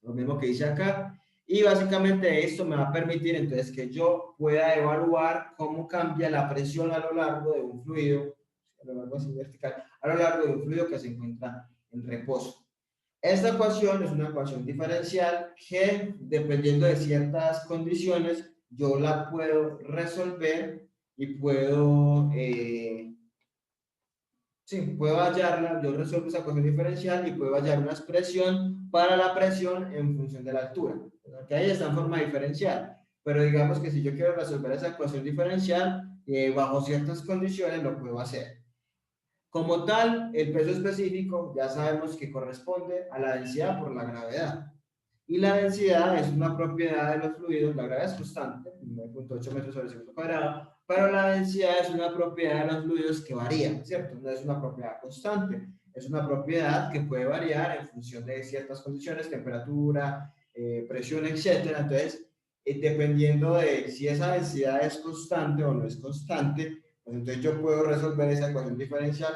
lo mismo que dice acá, y básicamente esto me va a permitir entonces que yo pueda evaluar cómo cambia la presión a lo largo de un fluido, a lo largo así vertical, a lo largo de un fluido que se encuentra en reposo. Esta ecuación es una ecuación diferencial que, dependiendo de ciertas condiciones, yo la puedo resolver y puedo hallarla, yo resuelvo esa ecuación diferencial y puedo hallar una expresión para la presión en función de la altura. Que ahí está en forma diferencial, pero digamos que si yo quiero resolver esa ecuación diferencial, bajo ciertas condiciones lo puedo hacer. Como tal, el peso específico ya sabemos que corresponde a la densidad por la gravedad. Y la densidad es una propiedad de los fluidos, la gravedad es constante, 9.8 metros sobre segundo cuadrado, pero la densidad es una propiedad de los fluidos que varía, ¿cierto? No es una propiedad constante, es una propiedad que puede variar en función de ciertas condiciones, temperatura, presión, etc. Entonces, dependiendo de si esa densidad es constante o no es constante, pues entonces yo puedo resolver esa ecuación diferencial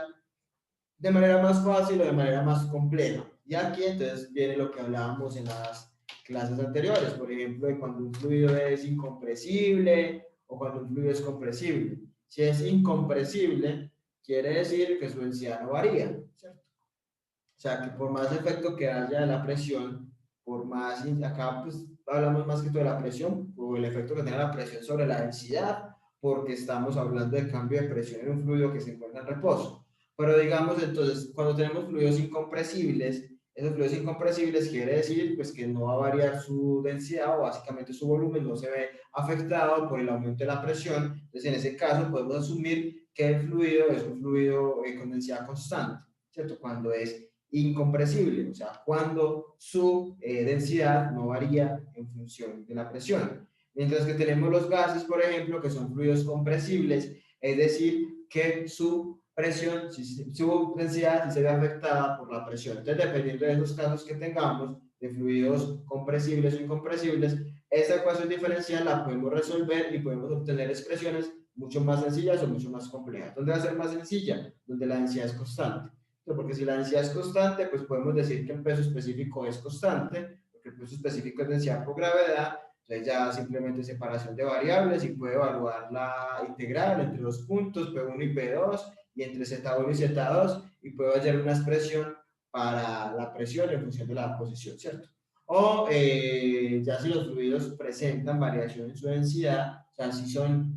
de manera más fácil o de manera más compleja. Y aquí entonces viene lo que hablábamos en las clases anteriores, por ejemplo, de cuando un fluido es incompresible o cuando un fluido es compresible. Si es incompresible, quiere decir que su densidad no varía, ¿cierto? O sea, que por más efecto que haya de la presión, por más, acá pues hablamos más que todo de la presión, o el efecto que tenga la presión sobre la densidad, porque estamos hablando de cambio de presión en un fluido que se encuentra en reposo. Pero digamos, entonces, cuando tenemos fluidos incompresibles, esos fluidos incompresibles quiere decir pues que no va a variar su densidad o básicamente su volumen no se ve afectado por el aumento de la presión. Entonces, en ese caso podemos asumir que el fluido es un fluido con densidad constante, ¿cierto? Cuando es incompresible, o sea, cuando su densidad no varía en función de la presión. Mientras que tenemos los gases, por ejemplo, que son fluidos compresibles, es decir, que su presión, su densidad sí se ve afectada por la presión. Entonces, dependiendo de esos casos que tengamos, de fluidos compresibles o incompresibles, esta ecuación diferencial la podemos resolver y podemos obtener expresiones mucho más sencillas o mucho más complejas. ¿Dónde va a ser más sencilla? Donde la densidad es constante. Porque si la densidad es constante, pues podemos decir que el peso específico es constante, porque el peso específico es densidad por gravedad. Entonces ya simplemente separación de variables y puede evaluar la integral entre los puntos P1 y P2 y entre Z1 y Z2 y puede hallar una expresión para la presión en función de la posición, ¿cierto? O ya si los fluidos presentan variación en su densidad, o sea, si son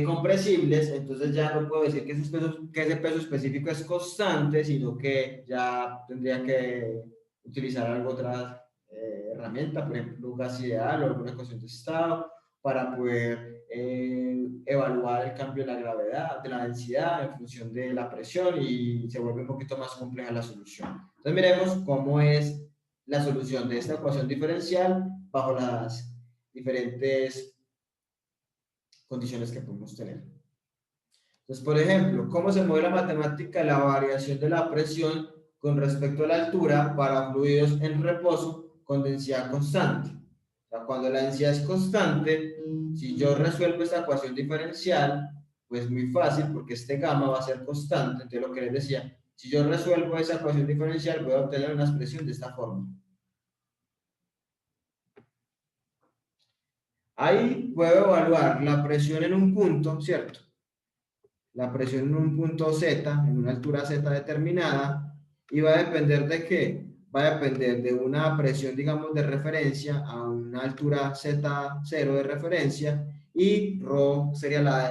compresibles, entonces ya no puedo decir que ese peso específico es constante, sino que ya tendría que utilizar otra herramienta, por ejemplo, un gas ideal o alguna ecuación de estado, para poder evaluar el cambio de la gravedad, de la densidad en función de la presión y se vuelve un poquito más compleja la solución. Entonces miremos cómo es la solución de esta ecuación diferencial bajo las diferentes condiciones que podemos tener. Entonces, por ejemplo, ¿cómo se mueve la matemática de la variación de la presión con respecto a la altura para fluidos en reposo con densidad constante? O sea, cuando la densidad es constante, si yo resuelvo esta ecuación diferencial, pues muy fácil, porque este gamma va a ser constante. Entonces, lo que les decía, si yo resuelvo esa ecuación diferencial, voy a obtener una expresión de esta forma. Ahí puedo evaluar la presión en un punto, ¿cierto? La presión en un punto Z, en una altura Z determinada, y va a depender de qué? Va a depender de una presión, digamos, de referencia a una altura Z0 de referencia, y ρ sería la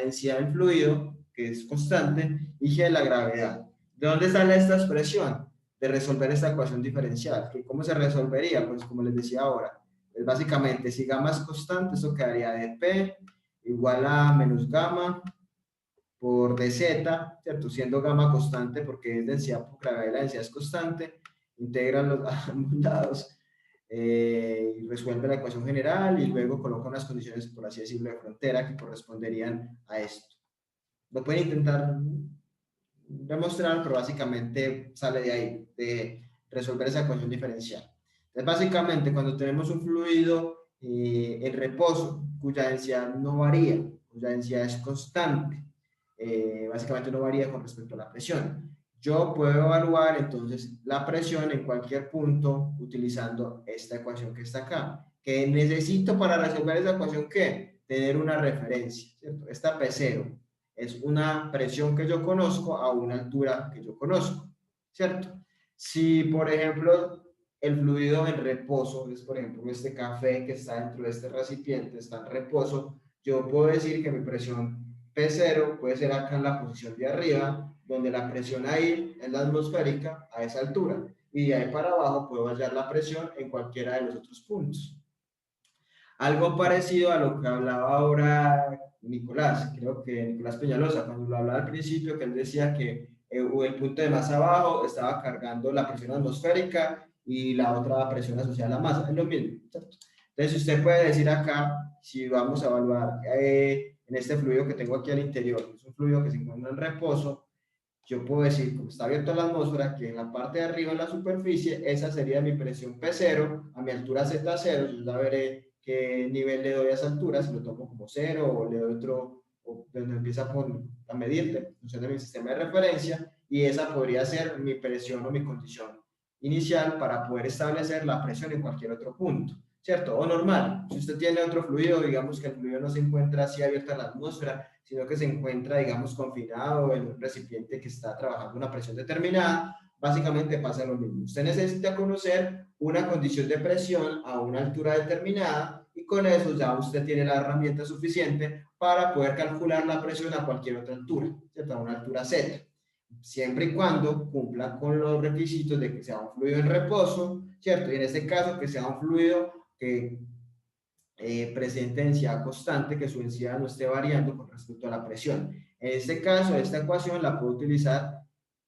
densidad del fluido, que es constante, y G la gravedad. ¿De dónde sale esta expresión? De resolver esta ecuación diferencial. ¿Cómo se resolvería? Pues como les decía ahora, pues básicamente si gamma es constante, eso quedaría de P igual a menos gamma por dz, ¿cierto? Siendo gamma constante porque es densidad por gravedad y la densidad es constante, integran los ambos lados y resuelve la ecuación general y luego coloca unas condiciones, por así decirlo, de frontera que corresponderían a esto. Lo pueden intentar demostrar, pero básicamente sale de ahí, de resolver esa ecuación diferencial. Entonces, básicamente, cuando tenemos un fluido en reposo, cuya densidad no varía, cuya densidad es constante, básicamente no varía con respecto a la presión. Yo puedo evaluar entonces la presión en cualquier punto utilizando esta ecuación que está acá. ¿Qué necesito para resolver esa ecuación? ¿Qué? Tener una referencia, ¿cierto? Esta P0 es una presión que yo conozco a una altura que yo conozco, ¿cierto? Si, por ejemplo, el fluido en reposo, es por ejemplo este café que está dentro de este recipiente, está en reposo, yo puedo decir que mi presión P0 puede ser acá en la posición de arriba, donde la presión ahí es la atmosférica a esa altura, y de ahí para abajo puedo hallar la presión en cualquiera de los otros puntos. Algo parecido a lo que hablaba ahora Nicolás, creo que Nicolás Peñalosa, cuando lo hablaba al principio, que él decía que el punto de más abajo estaba cargando la presión atmosférica y la otra presión asociada a la masa, es lo mismo, ¿cierto? Entonces usted puede decir acá, si vamos a evaluar en este fluido que tengo aquí al interior, es un fluido que se encuentra en reposo, yo puedo decir, como está abierto a la atmósfera, que en la parte de arriba, en la superficie, esa sería mi presión P0, a mi altura Z0, yo ya veré qué nivel le doy a esa altura, si lo tomo como 0 o le doy otro, o donde empieza a medirte, en función de mi sistema de referencia, y esa podría ser mi presión o mi condición inicial para poder establecer la presión en cualquier otro punto, ¿cierto? O normal, si usted tiene otro fluido, digamos que el fluido no se encuentra así abierto a la atmósfera, sino que se encuentra, digamos, confinado en un recipiente que está trabajando una presión determinada, básicamente pasa lo mismo. Usted necesita conocer una condición de presión a una altura determinada y con eso ya usted tiene la herramienta suficiente para poder calcular la presión a cualquier otra altura, ¿cierto? A una altura Z. Siempre y cuando cumpla con los requisitos de que sea un fluido en reposo, ¿cierto? Y en este caso que sea un fluido que presente densidad constante, que su densidad no esté variando con respecto a la presión. En este caso, esta ecuación la puedo utilizar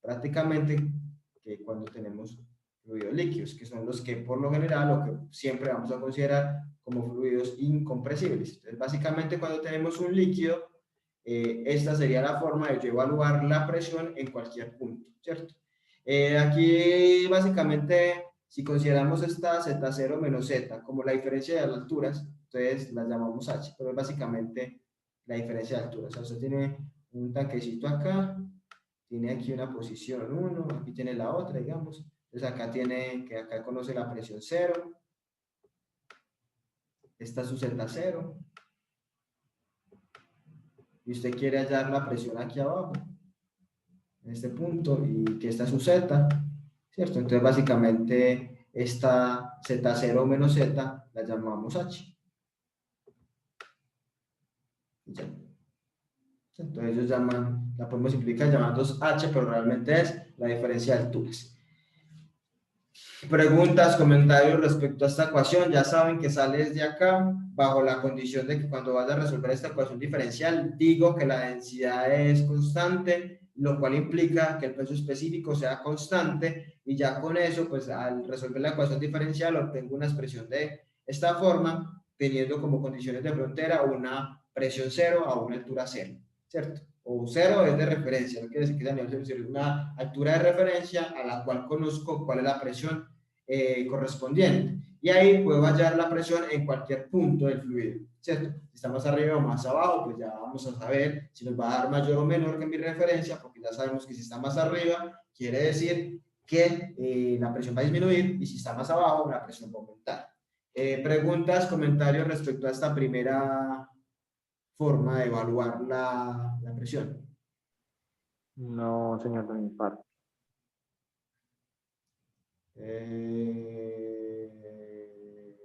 prácticamente que cuando tenemos fluidos líquidos, que son los que por lo general, lo que siempre vamos a considerar como fluidos incompresibles. Entonces, básicamente cuando tenemos un líquido, esta sería la forma de yo evaluar la presión en cualquier punto, ¿cierto? Aquí básicamente, si consideramos esta Z0 menos Z como la diferencia de las alturas, entonces las llamamos H, pero es básicamente la diferencia de alturas. O sea, usted tiene un tanquecito acá, tiene aquí una posición 1, aquí tiene la otra, digamos. Entonces acá tiene, que acá conoce la presión 0. Esta es su Z0. Y usted quiere hallar la presión aquí abajo, en este punto, y que esta es su Z, ¿cierto? Entonces básicamente esta Z0 menos Z la llamamos H. Ya. Entonces ellos llaman, la podemos simplificar llamando H, pero realmente es la diferencia de alturas. Preguntas, comentarios respecto a esta ecuación. Ya saben que sale desde acá, bajo la condición de que cuando vaya a resolver esta ecuación diferencial, digo que la densidad es constante, lo cual implica que el peso específico sea constante, y ya con eso, pues al resolver la ecuación diferencial, obtengo una expresión de esta forma, teniendo como condiciones de frontera una presión 0 a una altura 0, ¿cierto? O 0 es de referencia, no quiere decir que sea nivel 0, es una altura de referencia a la cual conozco cuál es la presión correspondiente. Y ahí puedo hallar la presión en cualquier punto del fluido, ¿cierto? Si está más arriba o más abajo, pues ya vamos a saber si nos va a dar mayor o menor que mi referencia, porque ya sabemos que si está más arriba, quiere decir que la presión va a disminuir, y si está más abajo, la presión va a aumentar. Preguntas, comentarios respecto a esta primera forma de evaluar la presión. No, señor, de mi parte.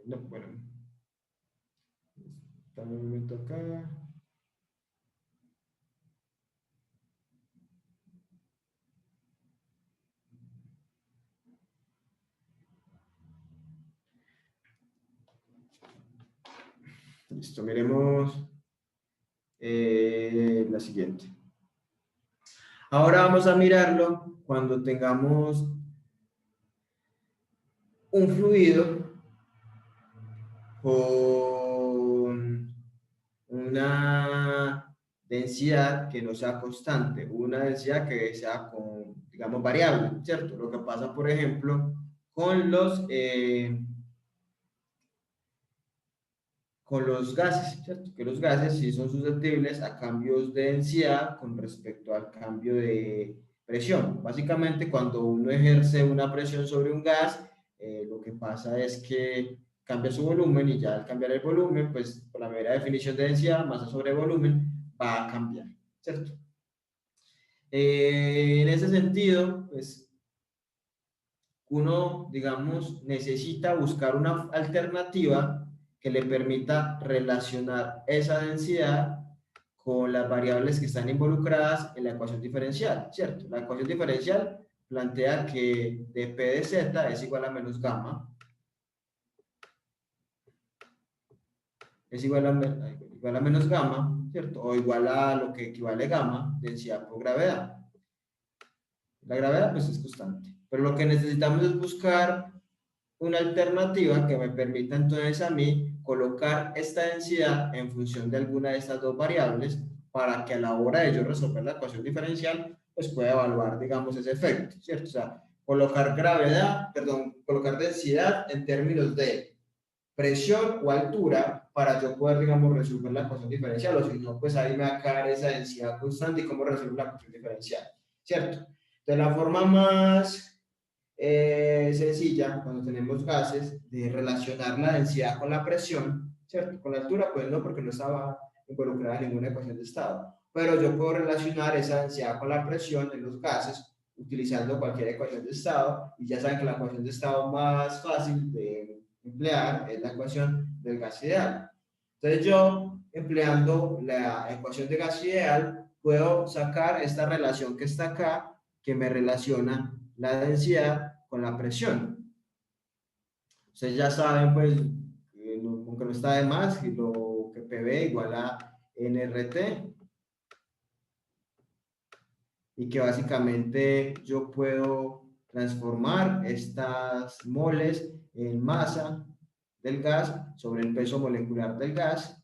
No, bueno. Dame un momento acá. Listo, miremos la siguiente. Ahora vamos a mirarlo cuando tengamos un fluido con una densidad que no sea constante, una densidad que sea digamos, variable, ¿cierto? Lo que pasa, por ejemplo, con los gases, ¿cierto? Que los gases sí son susceptibles a cambios de densidad con respecto al cambio de presión. Básicamente, cuando uno ejerce una presión sobre un gas, lo que pasa es que cambia su volumen, y ya al cambiar el volumen, pues por la mera definición de densidad, masa sobre volumen, va a cambiar, ¿cierto? En ese sentido, pues uno, digamos, necesita buscar una alternativa que le permita relacionar esa densidad con las variables que están involucradas en la ecuación diferencial, ¿cierto? La ecuación diferencial plantea que dp de z es igual a menos gamma, es igual a menos gamma, ¿cierto? O igual a lo que equivale gamma, densidad por gravedad. La gravedad pues es constante, pero lo que necesitamos es buscar una alternativa que me permita entonces a mí colocar esta densidad en función de alguna de estas dos variables, para que a la hora de yo resolver la ecuación diferencial pues pueda evaluar, digamos, ese efecto, ¿cierto? O sea, colocar densidad en términos de presión o altura para yo poder, digamos, resolver la ecuación diferencial, o si no, pues ahí me va a caer esa densidad constante y cómo resolver la ecuación diferencial, ¿cierto? De la forma más sencilla, cuando tenemos gases, de relacionar la densidad con la presión, ¿cierto? Con la altura, pues no, porque no estaba involucrada en ninguna ecuación de estado, pero yo puedo relacionar esa densidad con la presión en los gases utilizando cualquier ecuación de estado, y ya saben que la ecuación de estado más fácil de emplear es la ecuación del gas ideal. Entonces yo, empleando la ecuación de gas ideal, puedo sacar esta relación que está acá, que me relaciona la densidad con la presión. Ustedes ya saben, pues, aunque no está de más, que lo que PV igual a nRT, y que básicamente yo puedo transformar estas moles en masa del gas sobre el peso molecular del gas,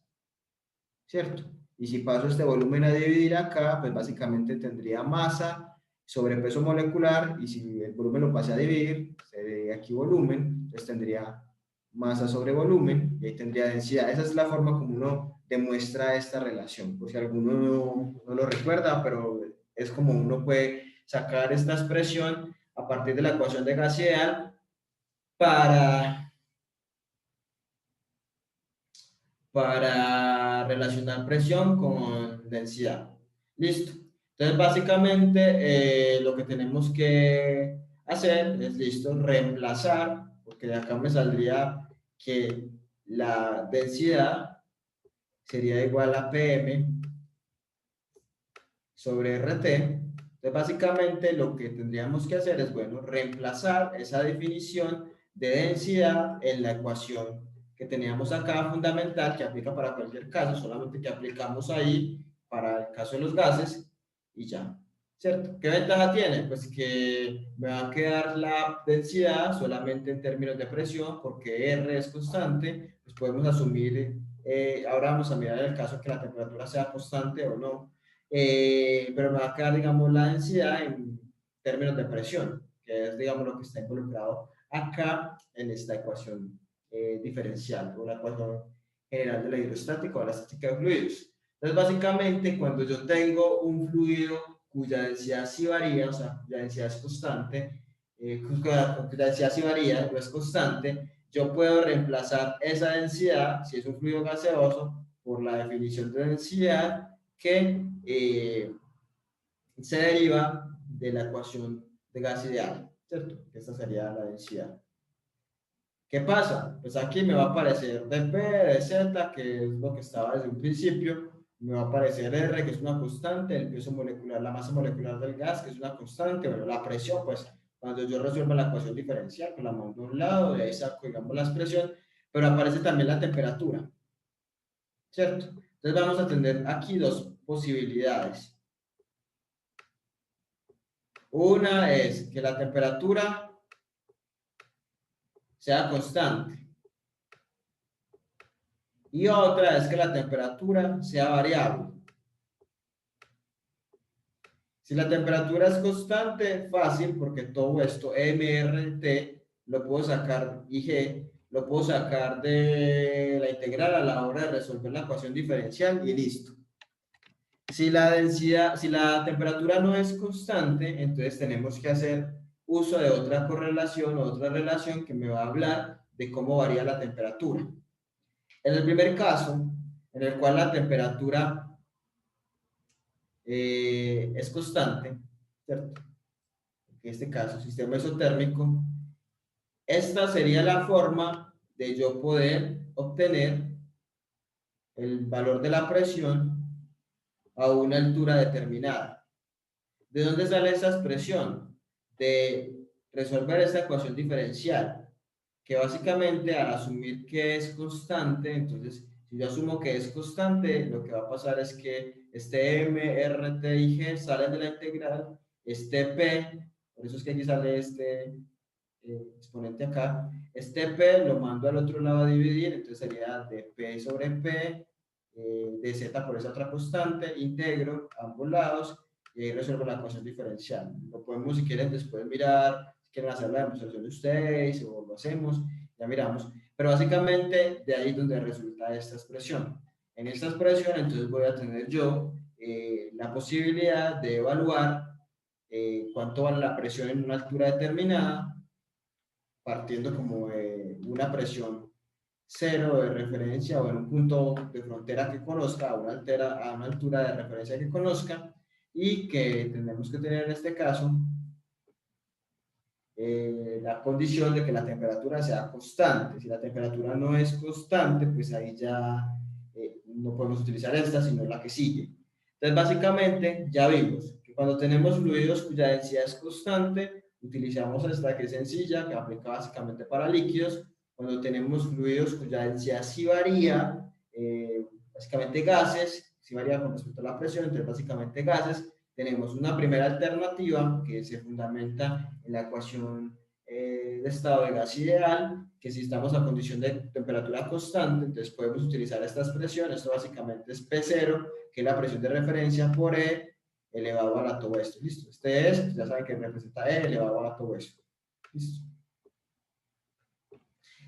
¿cierto? Y si paso este volumen a dividir acá, pues básicamente tendría masa sobre peso molecular, y si el volumen lo pasé a dividir, sería aquí volumen, entonces tendría masa sobre volumen, y ahí tendría densidad. Esa es la forma como uno demuestra esta relación. Por si alguno no lo recuerda, pero es como uno puede sacar esta expresión a partir de la ecuación de gas ideal para relacionar presión con densidad. Listo. Entonces, básicamente, lo que tenemos que hacer es, listo, reemplazar, porque de acá me saldría que la densidad sería igual a PM sobre RT. Entonces, básicamente, lo que tendríamos que hacer es, bueno, reemplazar esa definición de densidad en la ecuación que teníamos acá fundamental, que aplica para cualquier caso, solamente que aplicamos ahí para el caso de los gases y ya, ¿cierto? ¿Qué ventaja tiene? Pues que me va a quedar la densidad solamente en términos de presión, porque R es constante, pues podemos asumir, ahora vamos a mirar el caso que la temperatura sea constante o no, pero me va a quedar, digamos, la densidad en términos de presión, que es, digamos, lo que está involucrado acá en esta ecuación diferencial o la ecuación general de la hidrostática o la estática de fluidos. Entonces, básicamente, cuando yo tengo un fluido cuya densidad sí varía, o sea, cuya densidad es constante, cuya densidad sí varía, no es constante, yo puedo reemplazar esa densidad, si es un fluido gaseoso, por la definición de densidad que se deriva de la ecuación de gas ideal, ¿cierto? Esta sería la densidad. ¿Qué pasa? Pues aquí me va a aparecer dP, dZ, que es lo que estaba desde un principio, me va a aparecer R, que es una constante, el peso molecular, la masa molecular del gas, que es una constante, bueno, la presión, pues cuando yo resuelvo la ecuación diferencial, pues la mando a un lado, de ahí saco, digamos, la expresión, pero aparece también la temperatura, ¿cierto? Entonces vamos a tener aquí dos posibilidades. Una es que la temperatura sea constante. Y otra es que la temperatura sea variable. Si la temperatura es constante, fácil, porque todo esto, MRT, lo puedo sacar, IG, lo puedo sacar de la integral a la hora de resolver la ecuación diferencial y listo. Si la temperatura no es constante, entonces tenemos que hacer uso de otra correlación o otra relación que me va a hablar de cómo varía la temperatura. En el primer caso, en el cual la temperatura es constante, ¿cierto? En este caso, sistema isotérmico, esta sería la forma de yo poder obtener el valor de la presión a una altura determinada. ¿De dónde sale esa expresión? De resolver esta ecuación diferencial, que básicamente al asumir que es constante, entonces si yo asumo que es constante, lo que va a pasar es que este M, R, T y G salen de la integral, este P, por eso es que aquí sale este exponente acá, este P lo mando al otro lado a dividir, entonces sería de P sobre P, de Z por esa otra constante, integro ambos lados y ahí resuelvo la ecuación diferencial. Lo podemos, si quieren, después mirar, si quieren hacer la demostración de ustedes o lo hacemos, ya miramos. Pero básicamente de ahí es donde resulta esta expresión. En esta expresión, entonces voy a tener yo la posibilidad de evaluar cuánto vale la presión en una altura determinada, partiendo como de una presión cero de referencia o en un punto de frontera que conozca, a una altura de referencia que conozca, y que tenemos que tener en este caso la condición de que la temperatura sea constante. Si la temperatura no es constante, pues ahí ya no podemos utilizar esta, sino la que sigue. Entonces, básicamente, ya vimos que cuando tenemos fluidos cuya densidad es constante, utilizamos esta que es sencilla, que aplica básicamente para líquidos. Cuando tenemos fluidos cuya densidad sí varía, básicamente gases, sí varía con respecto a la presión, entonces básicamente gases, tenemos una primera alternativa que se fundamenta en la ecuación de estado de gas ideal, que si estamos a condición de temperatura constante, entonces podemos utilizar esta expresión, esto básicamente es P0, que es la presión de referencia por E elevado a la todo esto, ¿listo? Este es, ya saben que representa E elevado a la todo esto, ¿listo?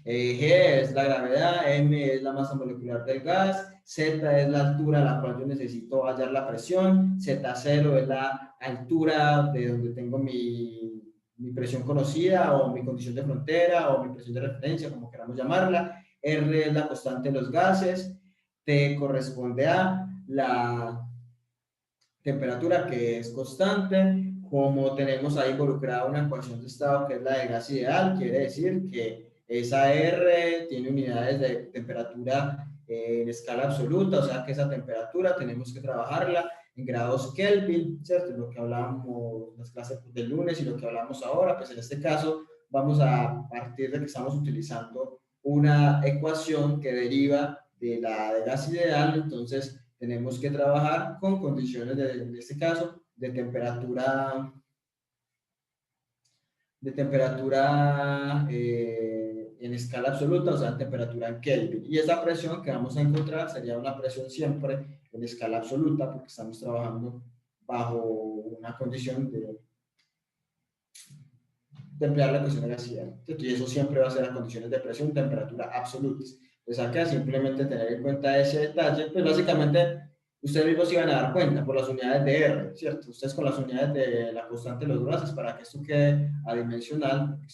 G es la gravedad, M es la masa molecular del gas Z es la altura a la cual yo necesito hallar la presión, Z0 es la altura de donde tengo mi presión conocida o mi condición de frontera o mi presión de referencia, como queramos llamarla. R es la constante de los gases, T corresponde a la temperatura que es constante. Como tenemos ahí involucrada una ecuación de estado que es la de gas ideal, quiere decir que esa R tiene unidades de temperatura en escala absoluta, o sea que esa temperatura tenemos que trabajarla en grados Kelvin, ¿cierto? Lo que hablábamos en las clases del lunes y lo que hablamos ahora, pues en este caso vamos a partir de que estamos utilizando una ecuación que deriva de la de gas ideal, entonces tenemos que trabajar con condiciones, en este caso, de temperatura en escala absoluta, o sea, temperatura en Kelvin. Y esa presión que vamos a encontrar sería una presión siempre en escala absoluta, porque estamos trabajando bajo una condición de emplear la ecuación de gas ideal. Y eso siempre va a ser las condiciones de presión y temperatura absolutas. Pues acá simplemente tener en cuenta ese detalle, pues básicamente ustedes mismos se van a dar cuenta por las unidades de R, ¿cierto? Ustedes con las unidades de la constante de los gases, para que esto quede adimensional, porque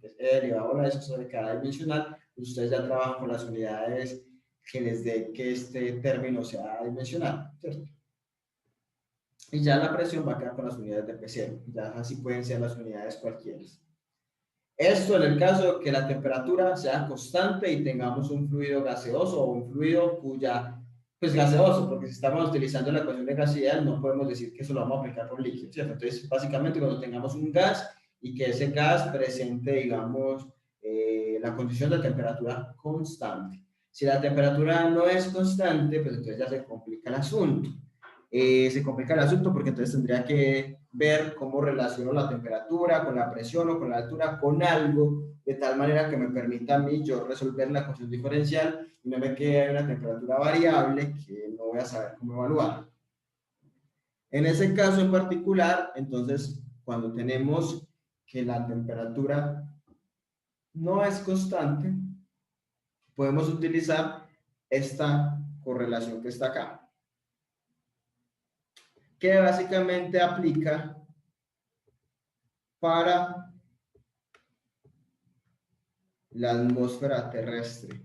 es E elevado a la S, eso queda adimensional, pues ustedes ya trabajan con las unidades que les dé que este término sea adimensional, ¿cierto? Y ya la presión va a quedar con las unidades de P0, ya así pueden ser las unidades cualquiera. Esto en el caso de que la temperatura sea constante y tengamos un fluido gaseoso o un fluido cuya, pues gaseoso, porque si estamos utilizando la ecuación de gas ideal no podemos decir que eso lo vamos a aplicar por líquido, ¿cierto? Entonces, básicamente cuando tengamos un gas y que ese gas presente, digamos, la condición de temperatura constante. Si la temperatura no es constante, pues entonces ya se complica el asunto. Porque entonces tendría que ver cómo relaciono la temperatura con la presión o con la altura con algo de tal manera que me permita a mí yo resolver la ecuación diferencial y no me quede una temperatura variable que no voy a saber cómo evaluar. En ese caso en particular, entonces, cuando tenemos que la temperatura no es constante, podemos utilizar esta correlación que está acá, que básicamente aplica para la atmósfera terrestre.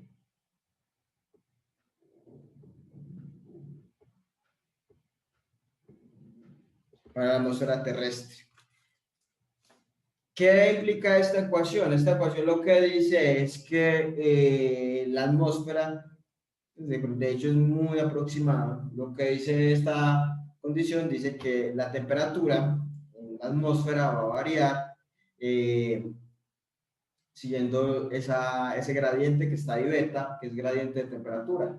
Para la atmósfera terrestre. ¿Qué implica esta ecuación? Esta ecuación lo que dice es que la atmósfera, de hecho es muy aproximada, lo que dice esta condición dice que la temperatura en la atmósfera va a variar siguiendo ese gradiente que está ahí beta, que es gradiente de temperatura.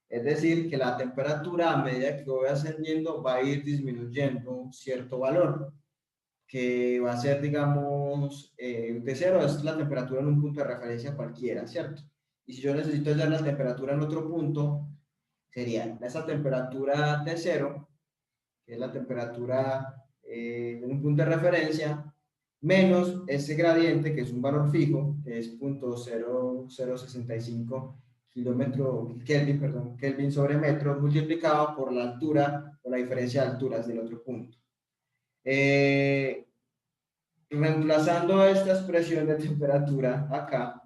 Es decir, que la temperatura a medida que voy ascendiendo va a ir disminuyendo cierto valor, que va a ser, digamos, T0 es la temperatura en un punto de referencia cualquiera, ¿cierto? Y si yo necesito hallar la temperatura en otro punto, sería esa temperatura T0, que es la temperatura en un punto de referencia, menos ese gradiente, que es un valor fijo, que es 0.0065 Kelvin sobre metro, multiplicado por la altura, o la diferencia de alturas del otro punto. Reemplazando esta expresión de temperatura acá,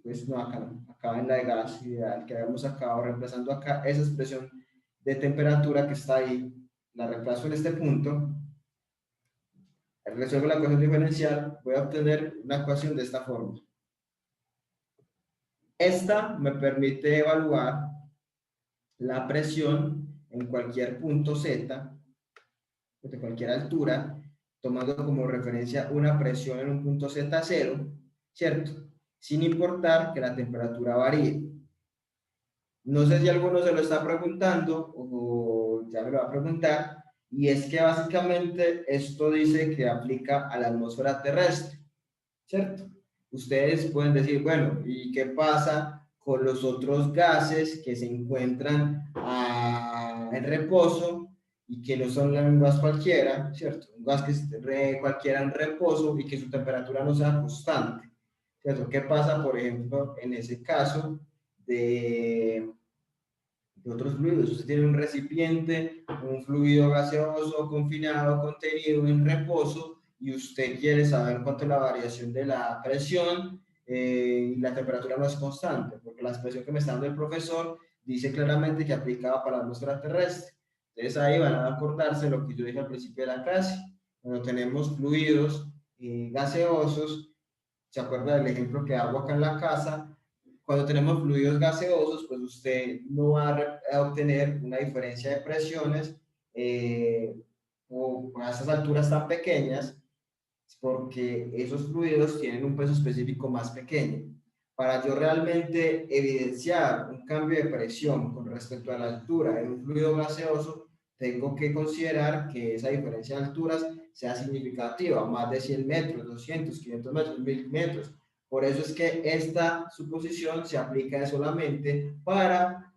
pues no, acá no, acá en la de gas ideal que habíamos acabado, reemplazando acá esa expresión de temperatura que está ahí, la reemplazo en este punto, resuelvo la ecuación diferencial, voy a obtener una ecuación de esta forma. Esta me permite evaluar la presión en cualquier punto Z, de cualquier altura, tomando como referencia una presión en un punto Z0, ¿cierto? Sin importar que la temperatura varíe. No sé si alguno se lo está preguntando o ya me lo va a preguntar, y es que básicamente esto dice que aplica a la atmósfera terrestre, ¿cierto? Ustedes pueden decir, bueno, ¿y qué pasa con los otros gases que se encuentran en reposo y que no son un gas cualquiera, ¿cierto? Un gas que esté cualquiera en reposo y que su temperatura no sea constante, ¿cierto? ¿Qué pasa, por ejemplo, en ese caso de otros fluidos. Usted tiene un recipiente, un fluido gaseoso confinado, contenido en reposo, y usted quiere saber cuánto es la variación de la presión y la temperatura no es constante, porque la expresión que me está dando el profesor dice claramente que aplicaba para la atmósfera terrestre. Entonces ahí van a acordarse lo que yo dije al principio de la clase. Cuando tenemos fluidos gaseosos, ¿se acuerda del ejemplo que hago acá en la casa? Cuando tenemos fluidos gaseosos, pues usted no va a obtener una diferencia de presiones o a esas alturas tan pequeñas, porque esos fluidos tienen un peso específico más pequeño. Para yo realmente evidenciar un cambio de presión con respecto a la altura en un fluido gaseoso, tengo que considerar que esa diferencia de alturas sea significativa, más de 100 metros, 200, 500 metros, 1000 metros. Por eso es que esta suposición se aplica solamente para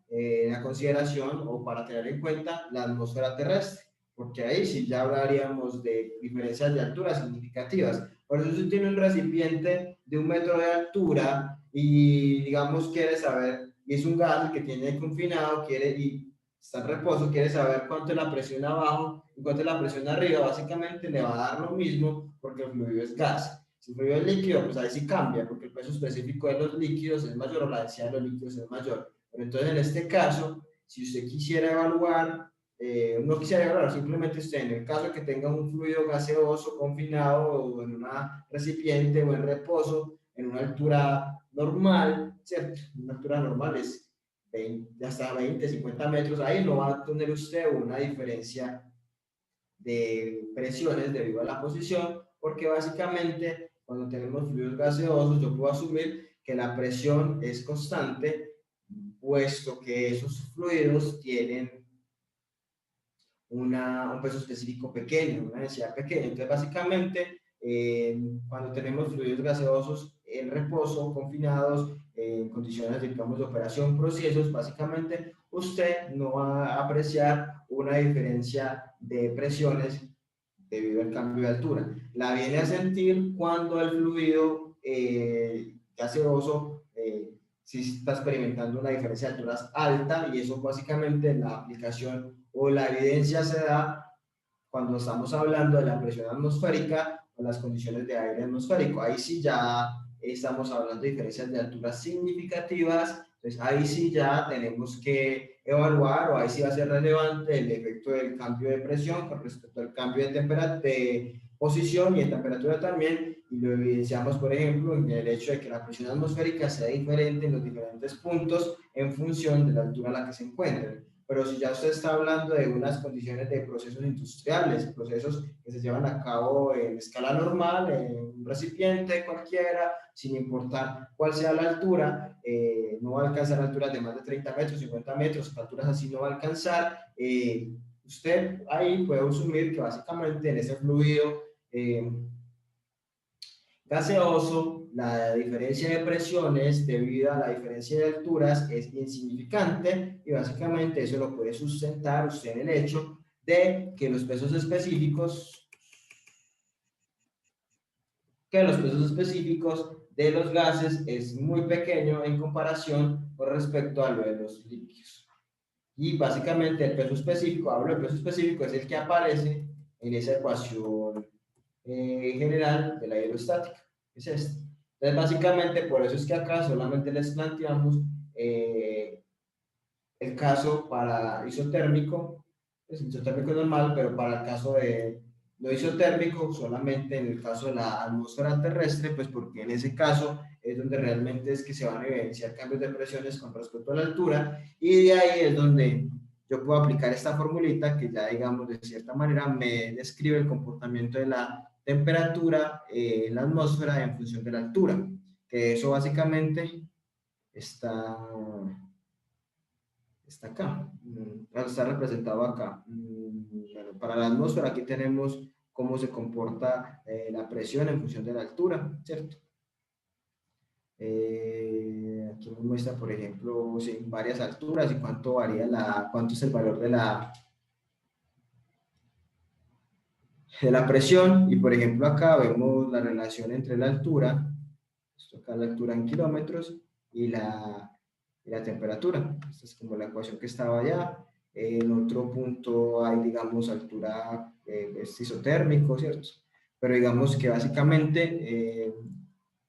la consideración o para tener en cuenta la atmósfera terrestre, porque ahí sí ya hablaríamos de diferencias de altura significativas. Por eso si tiene un recipiente de 1 metro de altura y digamos quiere saber, y es un gas que tiene confinado, y está en reposo, quiere saber cuánto es la presión abajo y cuánto es la presión arriba, básicamente le va a dar lo mismo porque el fluido es gas. Si el fluido es líquido, pues ahí sí cambia, porque el peso específico de los líquidos es mayor o la densidad de los líquidos es mayor. Pero entonces en este caso, si usted quisiera evaluar, no quisiera evaluar, simplemente usted en el caso de que tenga un fluido gaseoso confinado o en un recipiente o en reposo, en una altura normal, ¿cierto? Una altura normal es 20, hasta 20, 50 metros, ahí no va a tener usted una diferencia de presiones debido a la posición, porque básicamente cuando tenemos fluidos gaseosos yo puedo asumir que la presión es constante, puesto que esos fluidos tienen un peso específico pequeño, una densidad pequeña. Entonces básicamente cuando tenemos fluidos gaseosos en reposo, confinados, en condiciones, digamos, de operación, procesos, básicamente usted no va a apreciar una diferencia de presiones debido al cambio de altura. La viene a sentir cuando el fluido gaseoso sí está experimentando una diferencia de alturas alta, y eso básicamente la aplicación o la evidencia se da cuando estamos hablando de la presión atmosférica o las condiciones de aire atmosférico. Ahí sí ya estamos hablando de diferencias de alturas significativas, entonces ahí sí ya tenemos que evaluar, o ahí sí va a ser relevante el efecto del cambio de presión con respecto al cambio de temperatura, de posición y de temperatura también, y lo evidenciamos por ejemplo en el hecho de que la presión atmosférica sea diferente en los diferentes puntos en función de la altura a la que se encuentren. Pero si ya usted está hablando de unas condiciones de procesos industriales, procesos que se llevan a cabo en escala normal, en un recipiente cualquiera, sin importar cuál sea la altura, no va a alcanzar alturas de más de 30 metros, 50 metros, alturas así no va a alcanzar, usted ahí puede asumir que básicamente en ese fluido gaseoso, la diferencia de presiones debido a la diferencia de alturas es insignificante, y básicamente eso lo puede sustentar usted en el hecho de que los pesos específicos de los gases es muy pequeño en comparación con respecto a lo de los líquidos. Y básicamente el peso específico, hablo del peso específico, es el que aparece en esa ecuación general de la hidrostática, es este. Entonces básicamente por eso es que acá solamente les planteamos el caso para isotérmico, es isotérmico normal, pero para el caso de no isotérmico solamente en el caso de la atmósfera terrestre, pues porque en ese caso es donde realmente es que se van a evidenciar cambios de presiones con respecto a la altura, y de ahí es donde yo puedo aplicar esta formulita que ya digamos de cierta manera me describe el comportamiento de la temperatura en la atmósfera en función de la altura, que eso básicamente está acá, está representado acá. Bueno, para la atmósfera aquí tenemos cómo se comporta la presión en función de la altura, ¿cierto? Aquí nos muestra, por ejemplo, sí, varias alturas y cuánto varía cuánto es el valor de la presión, y por ejemplo acá vemos la relación entre la altura, esto acá la altura en kilómetros, y la y la temperatura. Esta es como la ecuación que estaba allá. En otro punto hay, digamos, altura, es isotérmico, ¿cierto? Pero digamos que básicamente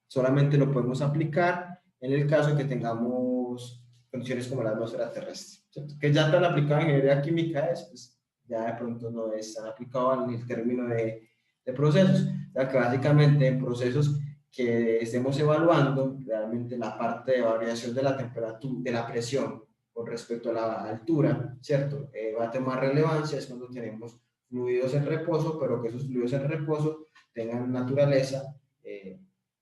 solamente lo podemos aplicar en el caso que tengamos condiciones como la atmósfera terrestre, ¿cierto? Que ya tan aplicado en ingeniería química es, pues ya de pronto no es tan aplicado en el término de procesos, ya que básicamente en procesos que estemos evaluando, realmente la parte de variación de la temperatura, de la presión con respecto a la altura, ¿cierto? Va a tener relevancia es cuando tenemos fluidos en reposo, pero que esos fluidos en reposo tengan naturaleza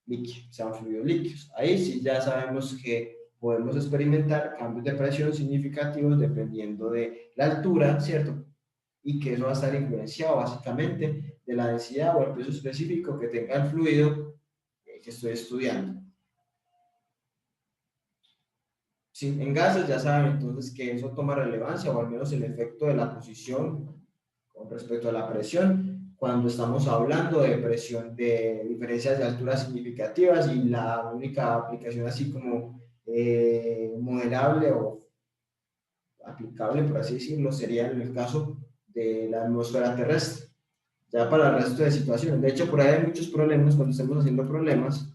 líquida, sean fluidos líquidos. Ahí sí ya sabemos que podemos experimentar cambios de presión significativos dependiendo de la altura, ¿cierto? Y que eso va a estar influenciado básicamente de la densidad o el peso específico que tenga el fluido que estoy estudiando. Sí, en gases ya saben entonces que eso toma relevancia, o al menos el efecto de la posición con respecto a la presión, cuando estamos hablando de presión, de diferencias de altura significativas, y la única aplicación así como modelable o aplicable, por así decirlo, sería en el caso de la atmósfera terrestre. Ya para el resto de situaciones. De hecho, por ahí hay muchos problemas cuando estamos haciendo problemas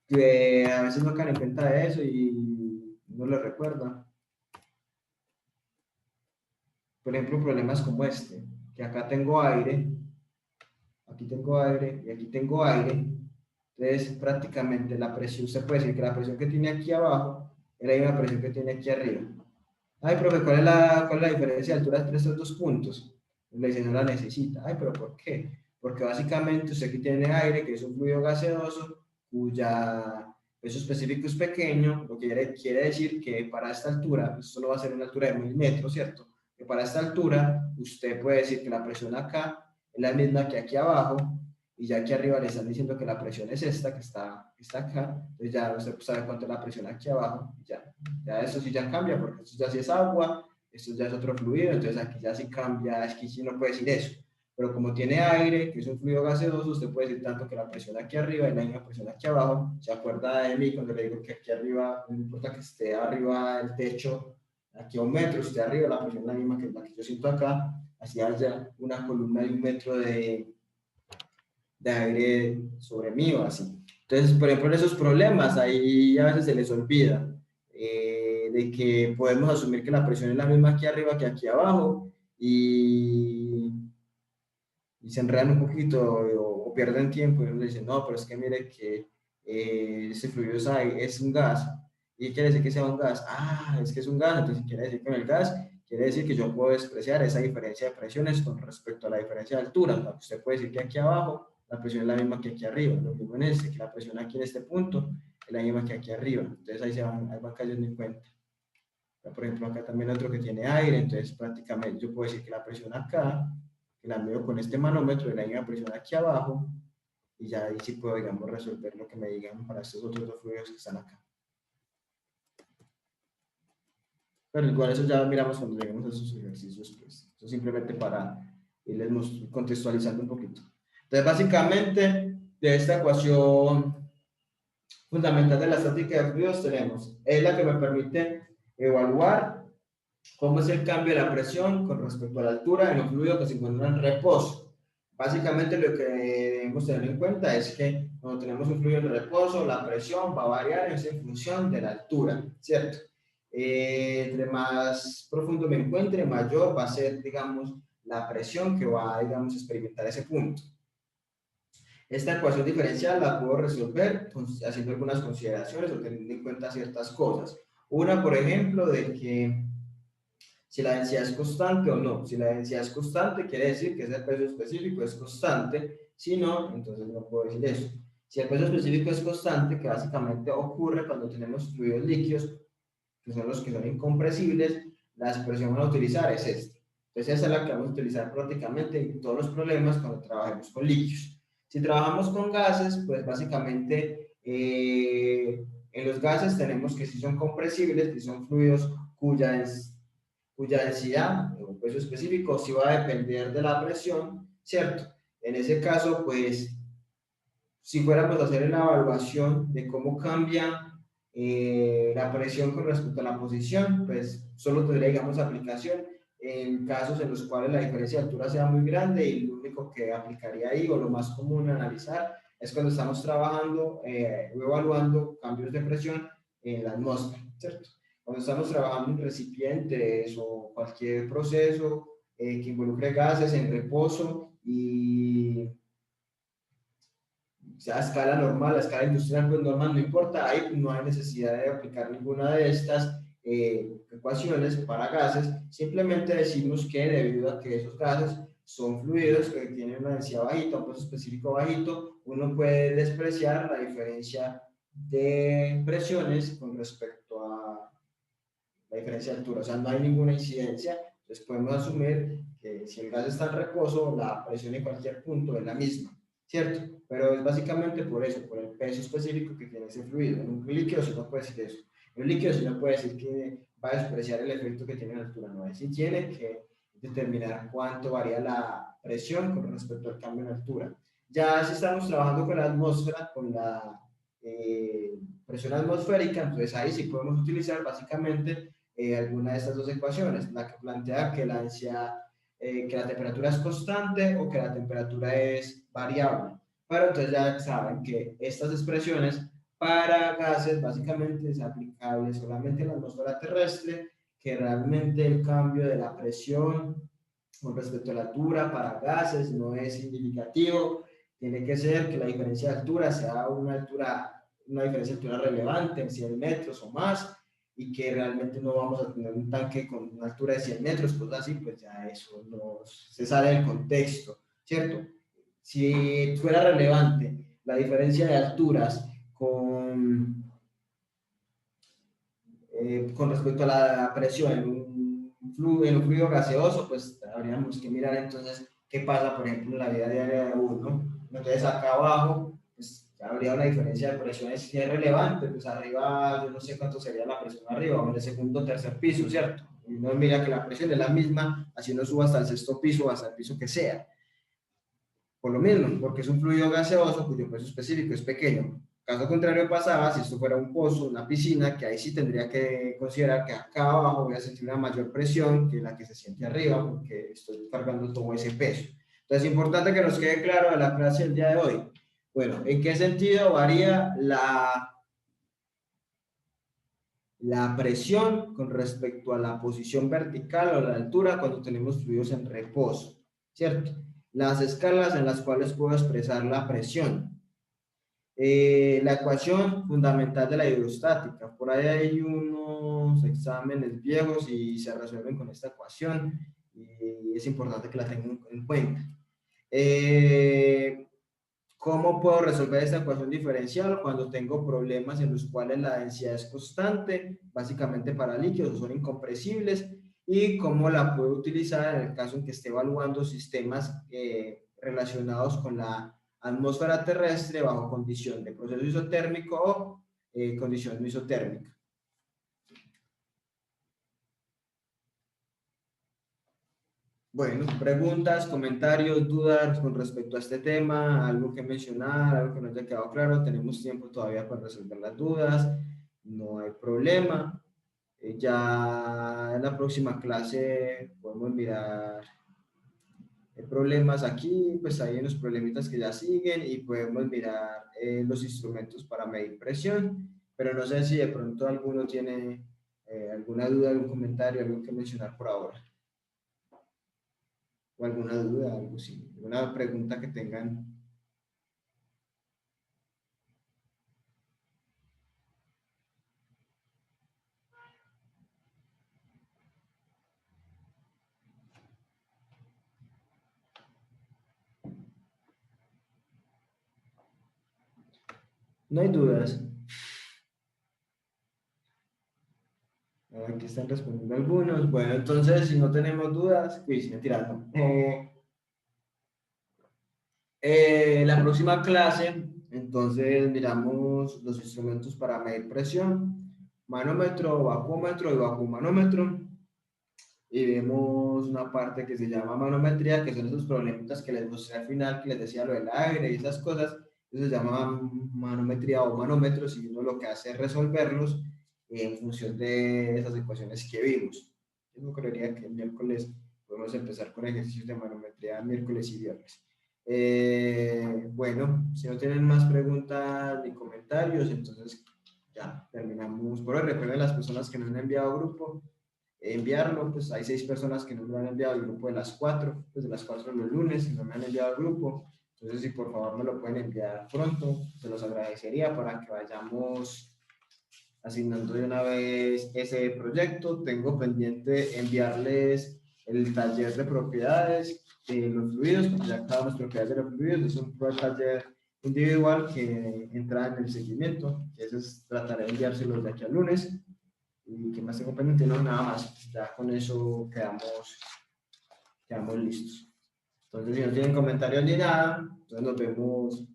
que a veces no caen en cuenta de eso y no lo recuerda. Por ejemplo, problemas como este, que acá tengo aire, aquí tengo aire y aquí tengo aire. Entonces, prácticamente la presión, usted puede decir que la presión que tiene aquí abajo es la misma presión que tiene aquí arriba. Ay, profe, ¿cuál es la diferencia de altura entre estos dos puntos? Le dice, no la necesita. Ay, ¿pero por qué? Porque básicamente usted aquí tiene aire, que es un fluido gaseoso, cuya peso específico es pequeño, lo que quiere decir que para esta altura, esto no va a ser una altura de 1000 metros, ¿cierto? Que para esta altura, usted puede decir que la presión acá es la misma que aquí abajo, y ya aquí arriba le están diciendo que la presión es esta, que está acá, entonces ya usted sabe cuánto es la presión aquí abajo, y ya eso sí ya cambia, porque esto ya sí es agua, esto ya es otro fluido, entonces aquí ya sí cambia, es que sí no puede decir eso. Pero como tiene aire, que es un fluido gaseoso, usted puede decir tanto que la presión aquí arriba es la misma presión aquí abajo. ¿Se acuerda de mí cuando le digo que aquí arriba, no importa que esté arriba del techo, aquí a 1 metro, esté arriba, la presión es la misma que la que yo siento acá, así haya una columna de 1 metro de aire sobre mí o así. Entonces, por ejemplo, en esos problemas, ahí a veces se les olvida de que podemos asumir que la presión es la misma aquí arriba que aquí abajo, y se enredan un poquito o pierden tiempo y uno le dice, no, pero es que mire que ese fluido es un gas. ¿Y qué quiere decir que sea un gas? Ah, es que es un gas, entonces quiere decir que en el gas quiere decir que yo puedo despreciar esa diferencia de presiones con respecto a la diferencia de altura. ¿No? Usted puede decir que aquí abajo la presión es la misma que aquí arriba, lo mismo en este, que la presión aquí en este punto es la misma que aquí arriba. Entonces ahí van cayendo en cuenta. Por ejemplo, acá también otro que tiene aire, entonces prácticamente yo puedo decir que la presión acá, que la mido con este manómetro, es la misma presión aquí abajo, y ya ahí sí puedo, digamos, resolver lo que me digan para estos otros dos fluidos que están acá. Pero igual eso ya miramos cuando lleguemos a esos ejercicios, pues. Eso simplemente para irles contextualizando un poquito. Entonces, básicamente, de esta ecuación fundamental de la estática de fluidos tenemos, es la que me permite evaluar cómo es el cambio de la presión con respecto a la altura en un fluido que se encuentra en reposo. Básicamente lo que debemos tener en cuenta es que cuando tenemos un fluido en reposo, la presión va a variar en función de la altura, ¿cierto? Entre más profundo me encuentre, mayor va a ser, digamos, la presión que va, digamos, a experimentar ese punto. Esta ecuación diferencial la puedo resolver haciendo algunas consideraciones o teniendo en cuenta ciertas cosas. Una, por ejemplo, de que si la densidad es constante o no. Si la densidad es constante, quiere decir que ese peso específico es constante. Si no, entonces no puedo decir eso. Si el peso específico es constante, que básicamente ocurre cuando tenemos fluidos líquidos, que son los que son incompresibles, la expresión que vamos a utilizar es esta. Entonces esa es la que vamos a utilizar prácticamente en todos los problemas cuando trabajemos con líquidos. Si trabajamos con gases, pues básicamente en los gases tenemos que si son compresibles, que son fluidos cuya densidad o peso específico sí va a depender de la presión, ¿cierto? En ese caso, pues, si fuéramos a hacer la evaluación de cómo cambia La presión con respecto a la posición, pues solo tendría, digamos, aplicación en casos en los cuales la diferencia de altura sea muy grande, y lo único que aplicaría ahí, o lo más común a analizar, es cuando estamos trabajando o evaluando cambios de presión en la atmósfera, ¿cierto? Cuando estamos trabajando en recipientes o cualquier proceso que involucre gases en reposo y sea a escala normal, a escala industrial, pues normal, no importa, ahí no hay necesidad de aplicar ninguna de estas ecuaciones para gases, simplemente decimos que debido a que esos gases son fluidos que tienen una densidad bajita, un peso específico bajito, uno puede despreciar la diferencia de presiones con respecto a la diferencia de altura, o sea, no hay ninguna incidencia, entonces podemos asumir que si el gas está en reposo, la presión en cualquier punto es la misma, ¿cierto? Pero es básicamente por eso, por el peso específico que tiene ese fluido. En un líquido sí no puede decir eso. En un líquido sí no puede decir que va a despreciar el efecto que tiene en altura, no, es si tiene que determinar cuánto varía la presión con respecto al cambio en altura. Ya si estamos trabajando con la atmósfera, con la presión atmosférica, entonces ahí sí podemos utilizar básicamente alguna de estas dos ecuaciones, la que plantea que la densidad, que la temperatura es constante o que la temperatura es variable. Pero entonces ya saben que estas expresiones para gases básicamente es aplicable solamente en la atmósfera terrestre, que realmente el cambio de la presión con respecto a la altura para gases no es significativo, tiene que ser que la diferencia de altura sea una diferencia de altura relevante en 100 metros o más, y que realmente no vamos a tener un tanque con una altura de 100 metros, cosas así, pues ya eso se sale del contexto, ¿cierto? Si fuera relevante la diferencia de alturas con respecto a la presión en un fluido gaseoso, pues habríamos que mirar entonces qué pasa, por ejemplo, en la vida diaria de uno. Entonces acá abajo, pues habría una diferencia de presiones si es relevante, pues arriba, yo no sé cuánto sería la presión arriba, o en el segundo o tercer piso, ¿cierto? Y uno mira que la presión es la misma, así uno suba hasta el sexto piso o hasta el piso que sea. Por lo mismo, porque es un fluido gaseoso cuyo peso específico es pequeño. Caso contrario pasaba si esto fuera un pozo, una piscina, que ahí sí tendría que considerar que acá abajo voy a sentir una mayor presión que la que se siente arriba, porque estoy cargando todo ese peso. Entonces es importante que nos quede claro de la clase del día de hoy. Bueno, ¿en qué sentido varía la presión con respecto a la posición vertical o la altura cuando tenemos fluidos en reposo? ¿Cierto? Las escalas en las cuales puedo expresar la presión. La ecuación fundamental de la hidrostática. Por ahí hay unos exámenes viejos y se resuelven con esta ecuación, y es importante que la tengan en cuenta. ¿Cómo puedo resolver esta ecuación diferencial cuando tengo problemas en los cuales la densidad es constante, básicamente para líquidos, son incompresibles? ¿Y cómo la puedo utilizar en el caso en que esté evaluando sistemas relacionados con la atmósfera terrestre bajo condición de proceso isotérmico o condición no isotérmica? Bueno, preguntas, comentarios, dudas con respecto a este tema, algo que mencionar, algo que no haya quedado claro. Tenemos tiempo todavía para resolver las dudas, no hay problema. Ya en la próxima clase podemos mirar problemas aquí, pues hay unos problemitas que ya siguen, y podemos mirar los instrumentos para medir presión, pero no sé si de pronto alguno tiene alguna duda, algún comentario, algo que mencionar por ahora, o alguna duda, algo así, alguna pregunta que tengan. No hay dudas. Aquí están respondiendo algunos. Bueno, entonces, si no tenemos dudas, uy, mentira, no. La próxima clase, entonces, miramos los instrumentos para medir presión: manómetro, bacómetro y vacuomanómetro. Y vemos una parte que se llama manometría, que son esos problemitas que les mostré al final, que les decía lo del aire y esas cosas. Eso se llama manometría o manómetros, y uno lo que hace es resolverlos en función de esas ecuaciones que vimos. Yo creería que el miércoles podemos empezar con ejercicios de manometría miércoles y viernes. Bueno, si no tienen más preguntas ni comentarios, entonces ya terminamos por hoy. Recuerden, las personas que no han enviado grupo, enviarlo. Pues hay 6 personas que no me han enviado el grupo de las 4, pues de las 4 los lunes, y no me han enviado el grupo. Entonces, si por favor me lo pueden enviar pronto, se los agradecería para que vayamos asignando de una vez ese proyecto. Tengo pendiente enviarles el taller de propiedades de los fluidos, porque ya acabamos las propiedades de los fluidos. Es un taller individual que entra en el seguimiento. Entonces, trataré de enviárselos de aquí al lunes. ¿Y qué más tengo pendiente? No, nada más. Ya con eso quedamos listos. Entonces, si no tienen comentarios ni nada, entonces nos vemos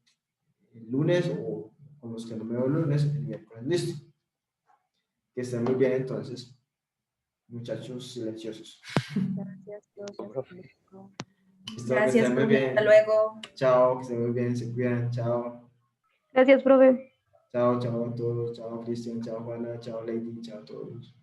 el lunes, o con los que no me veo el lunes, el miércoles. Listo. Que estén muy bien entonces, muchachos silenciosos. Gracias, profe. Listo, Gracias, que estén muy profe. bien. Hasta luego. Chao, que estén muy bien, se cuidan. Chao. Gracias, profe. Chao, chao a todos. Chao, Cristian. Chao, Juana. Chao, Lady. Chao a todos.